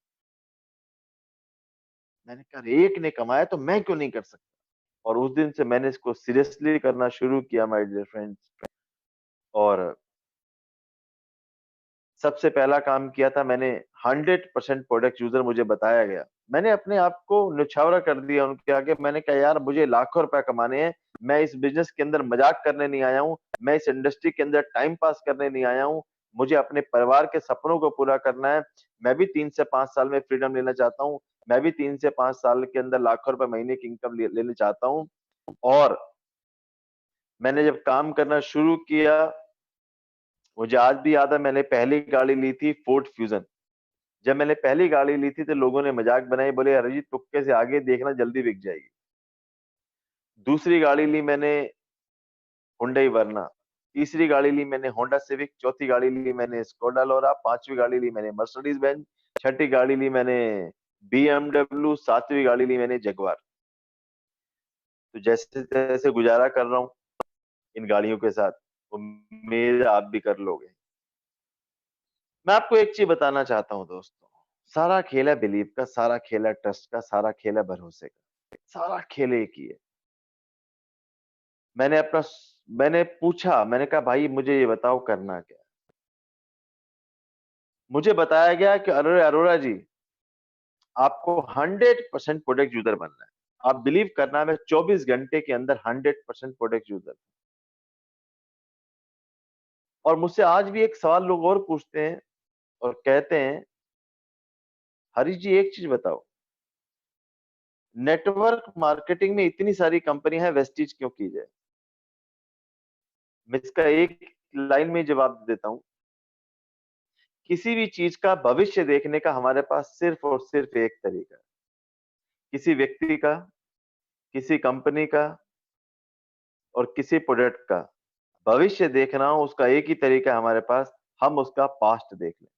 मैंने कहा एक ने कमाया तो मैं क्यों नहीं कर सकता। और उस दिन से मैंने इसको सीरियसली करना शुरू किया माय डियर फ्रेंड्स। और सबसे पहला काम किया था मैंने, 100% प्रोडक्ट यूजर मुझे बताया गया, मैंने अपने आप को निछावरा कर दिया उनके आगे। मैंने कहा यार मुझे लाखों रुपए कमाने हैं, मैं इस बिजनेस के अंदर मजाक करने नहीं आया हूँ, मैं इस इंडस्ट्री के अंदर टाइम पास करने नहीं आया हूँ, मुझे अपने परिवार के सपनों को पूरा करना है। मैं भी 3 से 5 साल में फ्रीडम लेना चाहता हूँ, मैं भी 3 से 5 साल के अंदर लाखों रुपए महीने की इनकम लेना चाहता हूँ। और मैंने जब काम करना शुरू किया, मुझे आज भी याद है मैंने पहली गाड़ी ली थी फोर्ड फ्यूजन। जब मैंने पहली गाड़ी ली थी तो लोगों ने मजाक बनाई, बोले अरे जी तुक्के से आगे देखना जल्दी बिक जाएगी। दूसरी गाड़ी ली मैंने हुंडई वर्ना, तीसरी गाड़ी ली मैंने होंडा सिविक, चौथी गाड़ी ली मैंने स्कोडा लोरा, पांचवी गाड़ी ली मैंने मर्सिडीज बेंज, छठी गाड़ी ली मैंने बीएमडब्ल्यू, सातवीं गाड़ी ली मैंने जगुआर। तो जैसे तैसे गुजारा कर रहा हूँ इन गाड़ियों के साथ। उम्मीद आप भी कर लोगे। मैं आपको एक चीज़ बताना चाहता हूँ दोस्तों, सारा खेल है बिलीव का, सारा खेल है ट्रस्ट का, सारा खेल है भरोसे का, सारा खेल एक ही है। मैंने पूछा, मैंने कहा भाई मुझे ये बताओ करना क्या है? मुझे बताया गया कि अरे अरोड़ा जी, आपको 100% प्रोडक्ट यूजर बनना है। आप बिलीव करना, मैं 24 घंटे के अंदर 100% प्रोडक्ट यूजर। और मुझसे आज भी एक सवाल लोग और पूछते हैं और कहते हैं, हरीश जी एक चीज बताओ, नेटवर्क मार्केटिंग में इतनी सारी कंपनियां हैं, वेस्टीज क्यों की जाए? मैं इसका एक लाइन में जवाब देता हूं, किसी भी चीज का भविष्य देखने का हमारे पास सिर्फ और सिर्फ एक तरीका है। किसी व्यक्ति का, किसी कंपनी का और किसी प्रोडक्ट का भविष्य देखना हो, उसका एक ही तरीका है हमारे पास, हम उसका पास्ट देख लें।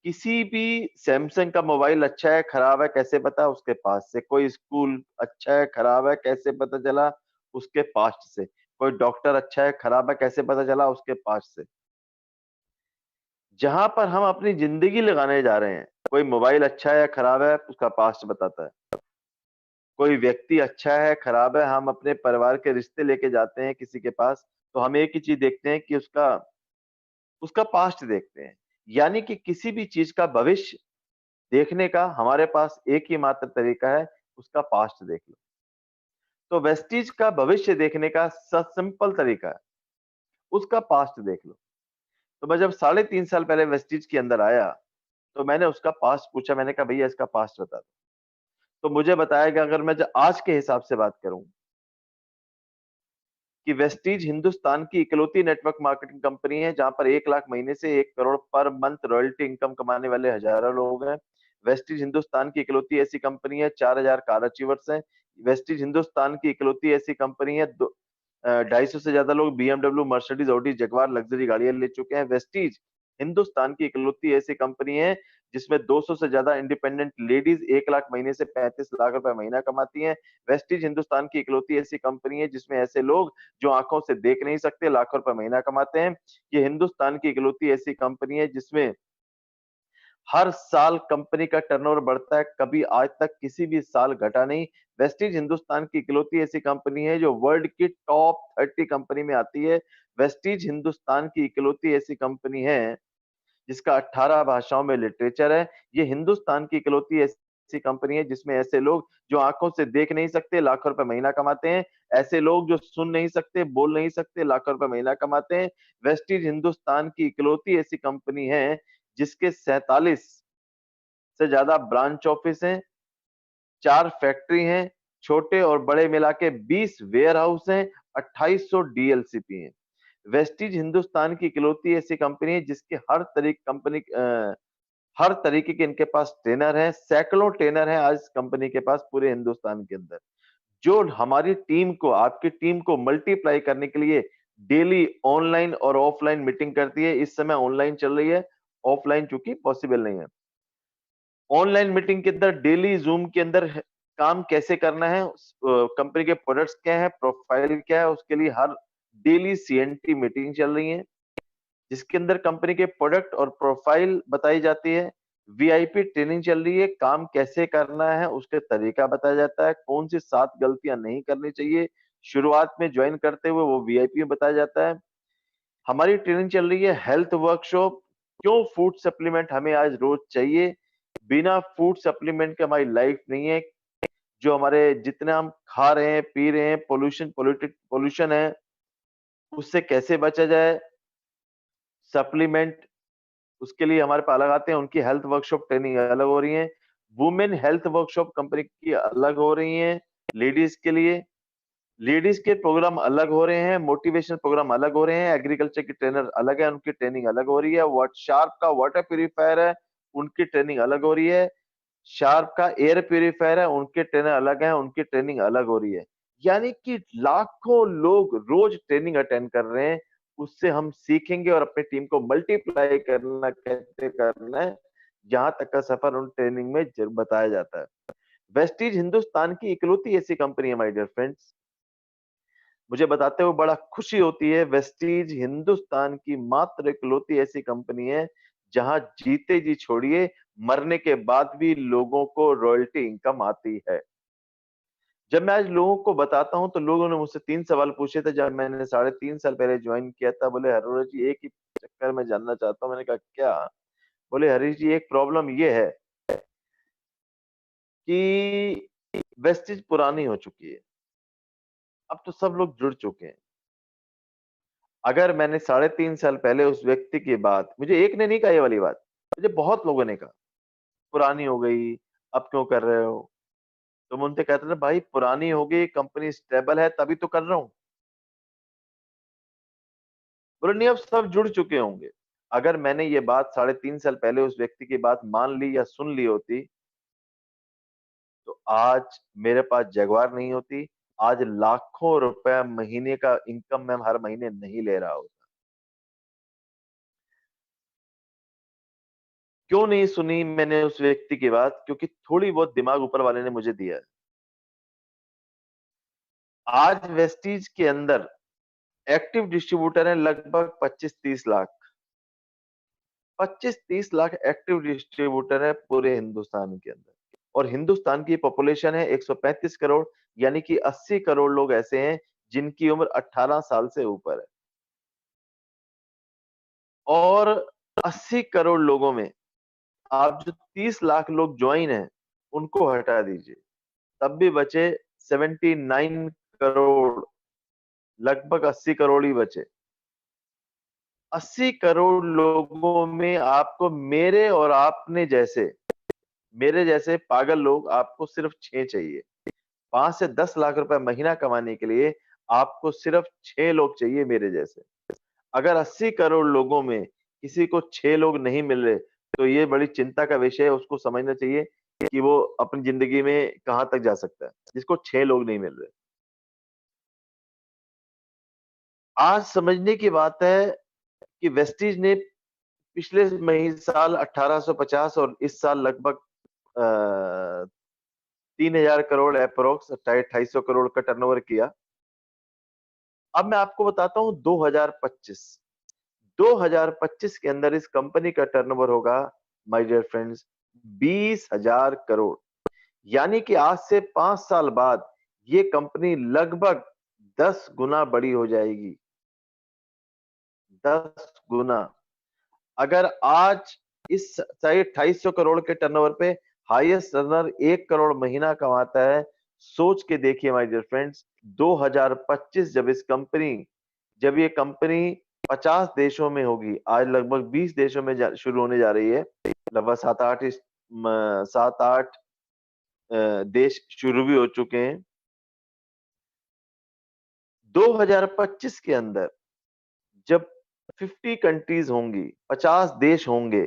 किसी भी सैमसंग का मोबाइल अच्छा है खराब है कैसे पता? उसके पास से। कोई स्कूल अच्छा है खराब है कैसे पता चला? उसके पास्ट से। कोई डॉक्टर अच्छा है खराब है कैसे पता चला? उसके पास्ट से। जहां पर हम अपनी जिंदगी लगाने जा रहे हैं, कोई मोबाइल अच्छा है या खराब है उसका पास्ट बताता है। कोई व्यक्ति अच्छा है खराब है, हम अपने परिवार के रिश्ते लेके जाते हैं किसी के पास, तो हम एक ही चीज देखते हैं कि उसका उसका पास्ट देखते हैं। यानी कि किसी भी चीज का भविष्य देखने का हमारे पास एक ही मात्र तरीका है, उसका पास्ट देख लो। तो वेस्टीज का भविष्य देखने का सिंपल तरीका है, उसका पास्ट देख लो। तो मैं जब 3.5 साल पहले वेस्टीज के अंदर आया, तो मैंने उसका पास्ट पूछा, मैंने कहा भैया इसका पास्ट बता दो। तो मुझे बताया कि अगर मैं आज के हिसाब से बात करूं, कि वेस्टीज हिंदुस्तान की इकलौती नेटवर्क मार्केटिंग कंपनी है जहां पर 1 लाख महीने से 1 crore per month royalty income कमाने वाले हजारों लोग हैं। वेस्टीज हिंदुस्तान की इकलौती ऐसी कंपनी है, 4,000 कार अचीवर्स हैं। वेस्टीज हिंदुस्तान की इकलौती ऐसी कंपनी है, 250 से ज्यादा लोग BMW, Mercedes, Audi, Jaguar luxury गाड़ियां ले चुके हैं। वेस्टीज हिंदुस्तान की इकलौती ऐसी कंपनी है जिसमें 200 से ज्यादा इंडिपेंडेंट लेडीज 1 लाख महीने से 35 लाख रुपए महीना कमाती हैं। वेस्टीज हिंदुस्तान की इकलौती ऐसी कंपनी है जिसमें ऐसे लोग जो आंखों से देख नहीं सकते लाखों रुपए महीना कमाते हैं। ये हिंदुस्तान की इकलौती ऐसी कंपनी है जिसमें हर साल कंपनी का टर्नओवर बढ़ता है, कभी आज तक किसी भी साल घटा नहीं। वेस्टीज हिंदुस्तान की इकलौती ऐसी कंपनी है जो वर्ल्ड की टॉप 30 कंपनी में आती है। वेस्टीज हिंदुस्तान की इकलौती ऐसी कंपनी है जिसका 18 भाषाओं में लिटरेचर है। ये हिंदुस्तान की इकलौती ऐसी कंपनी है जिसमें ऐसे लोग जो आंखों से देख नहीं सकते लाखों रुपए महीना कमाते हैं, ऐसे लोग जो सुन नहीं सकते, बोल नहीं सकते, लाखों रुपए महीना कमाते हैं। वेस्टीज हिंदुस्तान की इकलौती ऐसी कंपनी है जिसके 47 से ज्यादा ब्रांच ऑफिस हैं, 4 फैक्ट्री हैं, छोटे और बड़े मिला के 20 वेयर हाउस हैं, 2800 डीएलसीपी हैं। वेस्टीज हिंदुस्तान की इकलौती ऐसी कंपनी है जिसके हर तरीके के इनके पास ट्रेनर हैं, सैकड़ों ट्रेनर हैं आज कंपनी के पास पूरे हिंदुस्तान के अंदर, जो हमारी टीम को, आपकी टीम को मल्टीप्लाई करने के लिए डेली ऑनलाइन और ऑफलाइन मीटिंग करती है। इस समय ऑनलाइन चल रही है, ऑफलाइन चूंकि पॉसिबल नहीं है। ऑनलाइन मीटिंग के अंदर डेली जूम के अंदर काम कैसे करना है, कंपनी के प्रोडक्ट्स क्या है, प्रोफाइल क्या है, उसके लिए हर डेली सीएनटी मीटिंग चल रही है जिसके अंदर कंपनी के प्रोडक्ट और प्रोफाइल बताई जाती है। वीआईपी ट्रेनिंग चल रही है, काम कैसे करना है उसके तरीका बताया जाता है, कौन सी 7 गलतियां नहीं करनी चाहिए शुरुआत में ज्वाइन करते हुए वो वीआईपी में बताया जाता है। हमारी ट्रेनिंग चल रही है हेल्थ वर्कशॉप, क्यों फूड सप्लीमेंट हमें आज रोज चाहिए, बिना फूड सप्लीमेंट के हमारी लाइफ नहीं है। जो हमारे जितना हम खा रहे हैं पी रहे हैं, पोल्यूशन है, उससे कैसे बचा जाए, सप्लीमेंट उसके लिए हमारे पास अलग आते हैं, उनकी हेल्थ वर्कशॉप ट्रेनिंग अलग हो रही है। वुमेन हेल्थ वर्कशॉप कंपनी की अलग हो रही है। लेडीज के लिए लेडीज के प्रोग्राम अलग हो रहे हैं, मोटिवेशनल प्रोग्राम अलग हो रहे हैं, एग्रीकल्चर की ट्रेनर अलग है, उनकी ट्रेनिंग अलग हो रही है। व्हाट शार्प का वाटर प्यूरिफायर है, उनकी ट्रेनिंग अलग हो रही है। शार्प का एयर प्यूरिफायर है, उनके ट्रेनर अलग हैं, उनकी ट्रेनिंग अलग हो रही है। यानी कि लाखों लोग रोज ट्रेनिंग अटेंड कर रहे हैं। उससे हम सीखेंगे और अपनी टीम को मल्टीप्लाई करना कैसे करना है, जहां तक का सफर उन ट्रेनिंग में बताया जाता है। वेस्टीज हिंदुस्तान की इकलौती ऐसी कंपनी है माय डियर फ्रेंड्स मुझे बताते हुए बड़ा खुशी होती है, वेस्टीज हिंदुस्तान की मात्र इकलौती ऐसी कंपनी है, जहां जीते जी छोड़िए, मरने के बाद भी लोगों को रॉयल्टी इनकम आती है। जब मैं आज लोगों को बताता हूं, तो लोगों ने मुझसे 3 सवाल पूछे थे जब मैंने साढ़े 3 साल पहले जॉइन किया था। बोले, "हरोरा जी, एक ही चक्कर में जानना चाहता हूँ।" मैंने कहा, "क्या?" बोले, "हरीश जी, एक प्रॉब्लम ये है कि वेस्टीज पुरानी हो चुकी है। अब तो सब लोग जुड़ चुके हैं। अगर मैंने साढ़े 3 साल पहले उस व्यक्ति की बात" मुझे एक ने नहीं कहा ये वाली बात, मुझे बहुत लोगों ने कहा, "पुरानी हो गई, अब क्यों कर रहे हो?" तो मैं उनसे कहता था, "भाई पुरानी हो गई, कंपनी स्टेबल है तभी तो कर रहा हूँ।" बोले, "नहीं, अब सब जुड़ चुके होंगे।" अगर मैंने ये बात साढ़े 3 साल पहले उस व्यक्ति की बात मान ली या सुन ली होती, तो आज मेरे पास जगुआर नहीं होती, आज लाखों रुपए महीने का इनकम मैं हर महीने नहीं ले रहा होता। क्यों नहीं सुनी मैंने उस व्यक्ति की बात? क्योंकि थोड़ी बहुत दिमाग ऊपर वाले ने मुझे दिया है। आज वेस्टीज के अंदर एक्टिव डिस्ट्रीब्यूटर हैं लगभग 25-30 लाख। 25-30 लाख एक्टिव डिस्ट्रीब्यूटर है पूरे हिंदुस्तान के अंदर। और हिंदुस्तान की पॉपुलेशन है 135 करोड़, यानी कि 80 करोड़ लोग ऐसे हैं जिनकी उम्र 18 साल से ऊपर है। और 80 करोड़ लोगों में आप जो 30 लाख लोग ज्वाइन हैं, उनको हटा दीजिए, तब भी बचे 79 करोड़, लगभग 80 करोड़ ही बचे। 80 करोड़ लोगों में आपको मेरे जैसे पागल लोग आपको सिर्फ 6 चाहिए। 5 से 10 लाख रुपए महीना कमाने के लिए आपको सिर्फ 6 लोग चाहिए मेरे जैसे। अगर 80 करोड़ लोगों में किसी को 6 लोग नहीं मिल रहे, तो ये बड़ी चिंता का विषय है, उसको समझना चाहिए कि वो अपनी ज़िंदगी में कहाँ तक जा सकता है, जिसको 6 लोग नहीं मिल रहे। आज समझने की बात है कि वेस्टीज ने पिछले मही साल 1850 और इस साल लगभग 3000 करोड़ एप्रॉक्स 250 करोड़ का टर्नओवर किया। अब मैं आपको बताता हूँ 2025। 2025 के अंदर इस कंपनी का टर्नओवर होगा, माय डियर फ्रेंड्स, 20,000 करोड़। यानी कि आज से 5 साल बाद ये कंपनी लगभग 10 गुना बड़ी हो जाएगी। 10 गुना। अगर आज इस चाहे 250 करोड़ के टर्नओवर पे हाईएस्ट रनर 1 करोड़ महीना कमाता है, सोच के देखिए माय डियर फ्रेंड्स, 2025 जब ये कंपनी 50 देशों में होगी, आज लगभग 20 देशों में शुरू होने जा रही है, लगभग 7-8 देश शुरू भी हो चुके हैं। 2025 के अंदर जब 50 कंट्रीज होंगी, 50 देश होंगे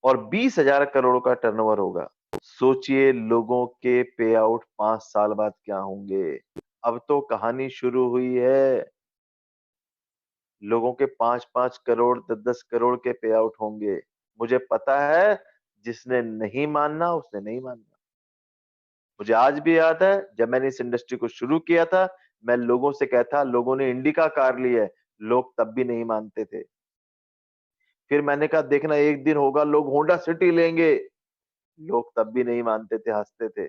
और 20,000 करोड़ का टर्नओवर होगा, सोचिए लोगों के पे आउट 5 साल बाद क्या होंगे। अब तो कहानी शुरू हुई है। लोगों के 5-5 करोड़, 10-10 करोड़ के पे आउट होंगे। मुझे पता है, जिसने नहीं मानना उसने नहीं मानना। मुझे आज भी याद है, जब मैंने इस इंडस्ट्री को शुरू किया था, मैं लोगों से कहता, लोगों ने इंडिका कार ली है, लोग तब भी नहीं मानते थे। फिर मैंने कहा, देखना एक दिन होगा लोग होंडा सिटी लेंगे, लोग तब भी नहीं मानते थे, हँसते थे।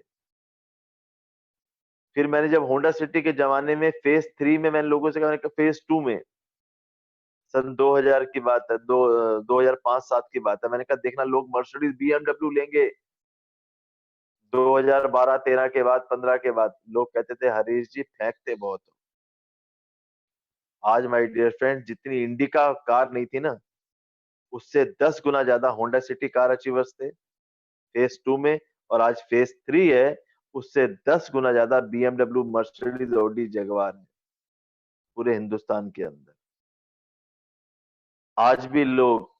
फिर मैंने जब होंडा सिटी के ज़माने में फेज़ 3 में मैंने लोगों से कहा, मैंने कहा फेज़ 2 में, सन 2000 की बात है, 2005-7 की बात है। मैंने कहा देखना लोग मर्सिडीज़, बीएमडब्ल्यू लेंगे। 2012-13 के बाद, 15 के बाद लोग कहते थे हरीश जी फेंकते बहुत हो। आज माय डियर फ्रेंड, जितनी इंडिका कार नहीं थी ना, उससे 10 गुना ज्यादा होंडा सिटी कार अचीवर्स थे फेज़ 2 में, और आज फेज़ 3 है, उससे 10 गुना ज्यादा बीएमडब्ल्यू, मर्सिडीज, ऑडी, जगुआर है पूरे हिंदुस्तान के अंदर। आज भी लोग,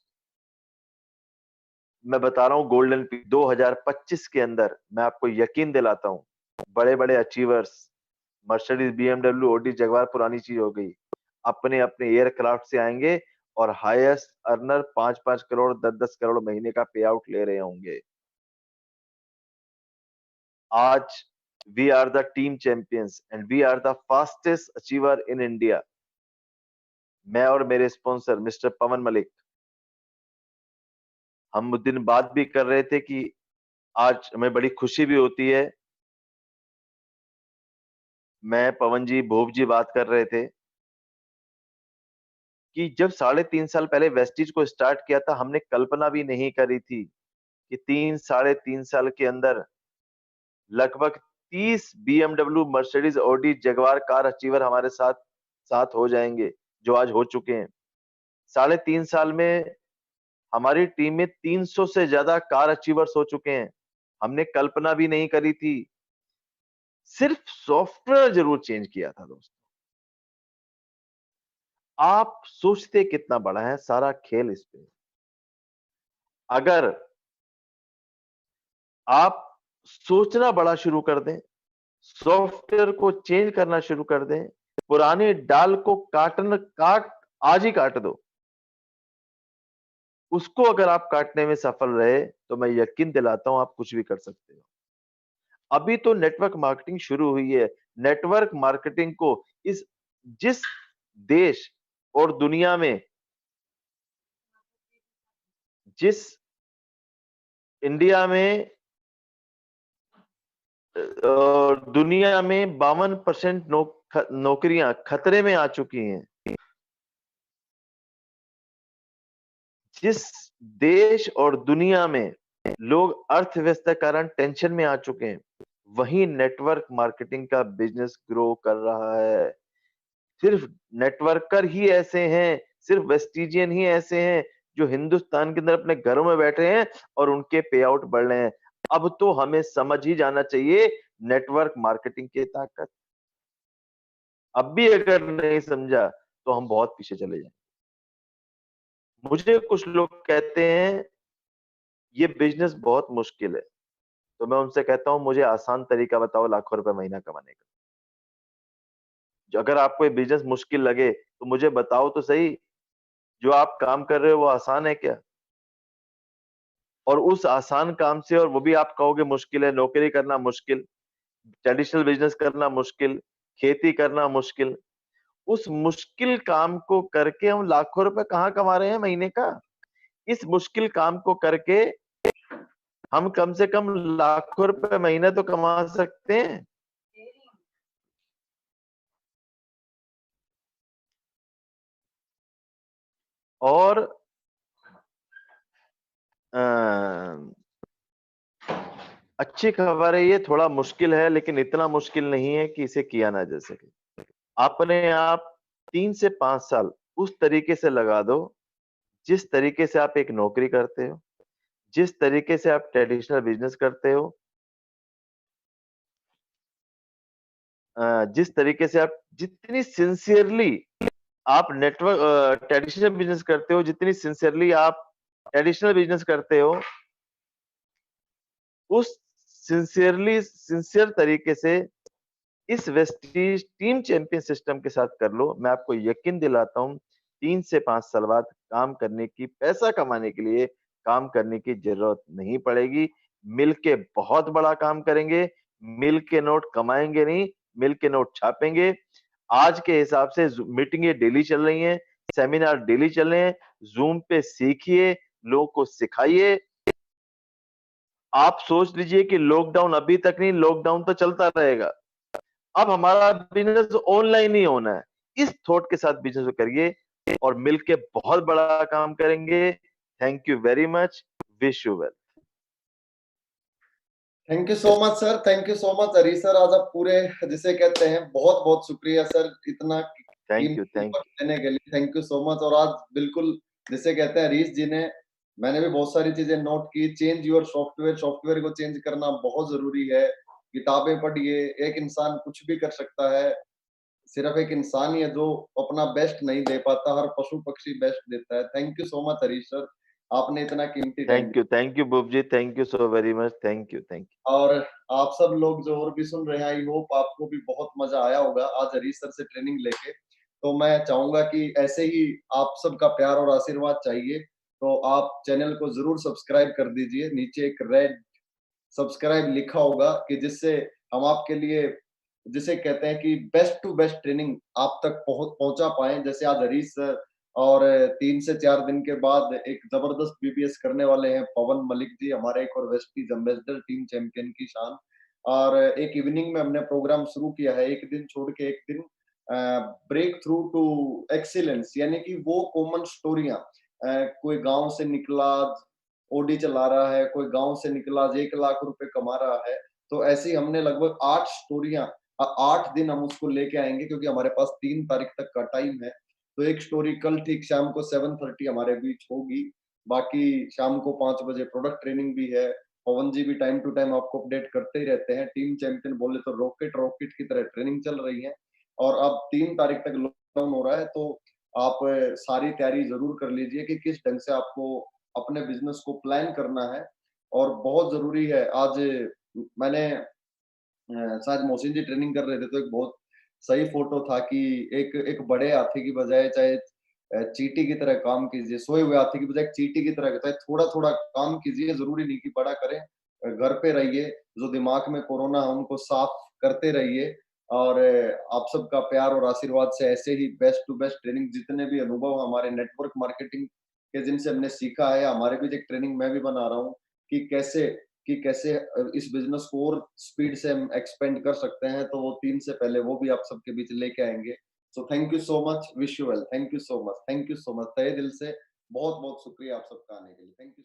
मैं बता रहा हूँ, गोल्डन पीक 2025 के अंदर मैं आपको यकीन दिलाता हूँ, बड़े-बड़े achievers, Mercedes, BMW, Audi, Jaguar पुरानी चीज हो गई। अपने-अपने एयरक्राफ्ट से आएँगे और हाईएस्ट अर्नर 5-5 करोड़, 10-10 करोड़ महीने का पे आउट ले रहे होंगे। आज We are the team champions and we are the fastest achiever in India. मैं और मेरे स्पॉन्सर मिस्टर पवन मलिक, हम उस दिन बात भी कर रहे थे कि आज हमें बड़ी खुशी भी होती है। मैं, पवन जी, भूप जी बात कर रहे थे कि जब 3.5 साल पहले वेस्टीज को स्टार्ट किया था, हमने कल्पना भी नहीं करी थी कि 3-3.5 साल के अंदर लगभग 30 BMW, Mercedes, Audi, Jaguar car achiever हमारे साथ साथ हो जाएंगे, जो आज हो चुके हैं। 3.5 साल में हमारी टीम में 300 से ज्यादा कार अचीवर्स हो चुके हैं। हमने कल्पना भी नहीं करी थी। सिर्फ सॉफ्टवेयर जरूर चेंज किया था दोस्तों। आप सोचते कितना बड़ा है, सारा खेल इस पे। अगर आप सोचना बड़ा शुरू कर दें, सॉफ्टवेयर को चेंज करना शुरू कर दें, पुरानी डाल को आज ही काट दो, उसको अगर आप काटने में सफल रहे तो मैं यकीन दिलाता हूं आप कुछ भी कर सकते हो। अभी तो नेटवर्क मार्केटिंग शुरू हुई है। नेटवर्क मार्केटिंग को जिस देश और दुनिया में, जिस इंडिया में दुनिया में 52% नौकरियां खतरे में आ चुकी हैं, जिस देश और दुनिया में लोग अर्थव्यवस्था के कारण टेंशन में आ चुके हैं, वहीं नेटवर्क मार्केटिंग का बिजनेस ग्रो कर रहा है। सिर्फ नेटवर्कर ही ऐसे हैं, सिर्फ वेस्टिजियन ही ऐसे हैं जो हिंदुस्तान के अंदर अपने घरों में बैठे हैं और उनके पे आउट बढ़ रहे हैं। अब तो हमें समझ ही जाना चाहिए नेटवर्क मार्केटिंग की ताकत। अब भी अगर नहीं समझा तो हम बहुत पीछे चले जाएंगे। मुझे कुछ लोग कहते हैं ये बिजनेस बहुत मुश्किल है, तो मैं उनसे कहता हूं मुझे आसान तरीका बताओ लाखों रुपए महीना कमाने का। अगर आपको ये बिजनेस मुश्किल लगे तो मुझे बताओ तो सही, जो आप काम कर रहे हो वो आसान है क्या? और उस आसान काम से, और वो भी आप कहोगे मुश्किल है, नौकरी करना मुश्किल, ट्रेडिशनल बिजनेस करना मुश्किल, खेती करना मुश्किल, उस मुश्किल काम को करके हम लाखों रुपए कहाँ कमा रहे हैं महीने का? इस मुश्किल काम को करके हम कम से कम लाखों रुपए महीने तो कमा सकते हैं। और अच्छी खबर है, ये थोड़ा मुश्किल है लेकिन इतना मुश्किल नहीं है कि इसे किया ना जा सके। अपने आप 3 से 5 साल उस तरीके से लगा दो जिस तरीके से आप एक नौकरी करते हो, जिस तरीके से आप ट्रेडिशनल बिजनेस करते हो, जिस तरीके से आप जितनी सिंसियरली आप नेटवर्क ट्रेडिशनल बिजनेस करते हो, जितनी सिंसियरली आप ट्रेडिशनल बिजनेस करते हो, उस सिंसियर तरीके से इस वेस्टीज टीम चैंपियन सिस्टम के साथ कर लो। मैं आपको यकीन दिलाता हूं 3 से 5 साल बाद काम करने की, पैसा कमाने के लिए काम करने की जरूरत नहीं पड़ेगी। मिलके बहुत बड़ा काम करेंगे, मिल के नोट कमाएंगे नहीं, मिल के नोट छापेंगे। आज के हिसाब से मीटिंगें डेली चल रही हैं, सेमिनार डेली चल रहे हैं, जूम पे सीखिए, लोगों को सिखाइए। आप सोच लीजिए कि लॉकडाउन अभी तक नहीं, लॉकडाउन तो चलता रहेगा। अब हमारा बिजनेस ऑनलाइन ही होना है। इस थॉट के साथ बिजनेस को करिए और मिलके बहुत बड़ा काम करेंगे। Thank you very much, wish you well. Thank you so much sir, thank you so much Harish sir. आज आप पूरे, जिसे कहते हैं, बहुत बहुत शुक्रिया सर इतना थैंक यू, कीमती थैंक वक्त देने के लिए। Thank you so much. और आज बिल्कुल, जिसे कहते हैं, हरीश जी ने, मैंने भी बहुत सारी चीजें नोट की। चेंज योर सॉफ्टवेयर, सॉफ्टवेयर को चेंज करना बहुत जरूरी है। किताबें पढ़िए, एक इंसान कुछ भी कर सकता है। सिर्फ एक इंसान ही है जो अपना बेस्ट नहीं दे पाता, हर पशु पक्षी बेस्ट देता है। Thank you so much Harish sir, आपने इतना कीमती टाइम दिया। थैंक यू बुब ji, thank you so very much, thank you, thank you. और आप सब लोग जो और भी सुन रहे हैं, आई होप आपको भी बहुत मजा आया होगा आज हरीश सर से ट्रेनिंग लेके। तो मैं चाहूंगा कि ऐसे ही आप सबका प्यार और आशीर्वाद चाहिए, तो आप चैनल को जरूर सब्सक्राइब कर दीजिए। नीचे एक रेड सब्सक्राइब लिखा होगा कि जिससे हम आपके लिए जिसे कहते हैं कि बेस्ट टू बेस्ट ट्रेनिंग आप तक पहुँचा पाएँ। जैसे आज हरीश सर और 3 से 4 दिन के बाद एक ज़बरदस्त बीबीएस करने वाले हैं पवन मलिक जी, हमारे एक और West Indies ambassador team champion की शान। और एक इवनिंग में हमने प्रोग्राम शुरू किया है, 1 दिन छोड़ के 1 दिन ब्रेक थ्रू टू एक्सीलेंस, यानी कि वो कॉमन स्टोरियाँ, कोई गाँव से निकला, ओडी चला रहा है, कोई गाँव से निकला, 1 लाख रुपए कमा रहा है। तो ऐसी हमने लगभग 8 स्टोरियाँ 8 दिन हम उसको लेके आएँगे, क्योंकि हमारे पास 3 तारीख तक का टाइम है। तो एक स्टोरी कल ठीक शाम को 7:30 हमारे बीच होगी। बाकी शाम को 5 बजे प्रोडक्ट ट्रेनिंग भी है। पवन जी भी टाइम टू टाइम आपको अपडेट करते ही रहते हैं। टीम चैंपियन बोले तो रॉकेट की तरह ट्रेनिंग चल रही है। और अब 3 तारीख तक लॉकडाउन हो रहा है, तो आप सारी तैयारी ज़रूर कर लीजिए कि किस ढंग से आपको अपने बिज़नेस को प्लान करना है। और बहुत ज़रूरी है, आज मैंने शायद मोहसिन जी ट्रेनिंग कर रहे थे, तो एक बहुत सही फ़ोटो था कि एक एक बड़े हाथी की बजाय चाहे चींटी की तरह काम कीजिए, सोए हुए हाथी की बजाय चींटी की तरह चाहे थोड़ा-थोड़ा काम कीजिए, ज़रूरी नहीं कि बड़ा करें। घर पे रहिए, जो दिमाग में कोरोना है उनको साफ करते रहिए। और आप सबका प्यार और आशीर्वाद से ऐसे ही बेस्ट टू बेस्ट ट्रेनिंग, जितने भी अनुभव हमारे नेटवर्क मार्केटिंग के जिनसे हमने सीखा है, हमारे बीच एक ट्रेनिंग मैं भी बना रहा हूँ कि कैसे इस बिज़नेस को और स्पीड से हम एक्सपेंड कर सकते हैं, तो वो 3 से पहले वो भी आप सबके बीच लेके आएँगे। So thank you so much, wish you well, thank you so much, तहे दिल से बहुत-बहुत शुक्रिया आप सबका आने के लिए। Thank you.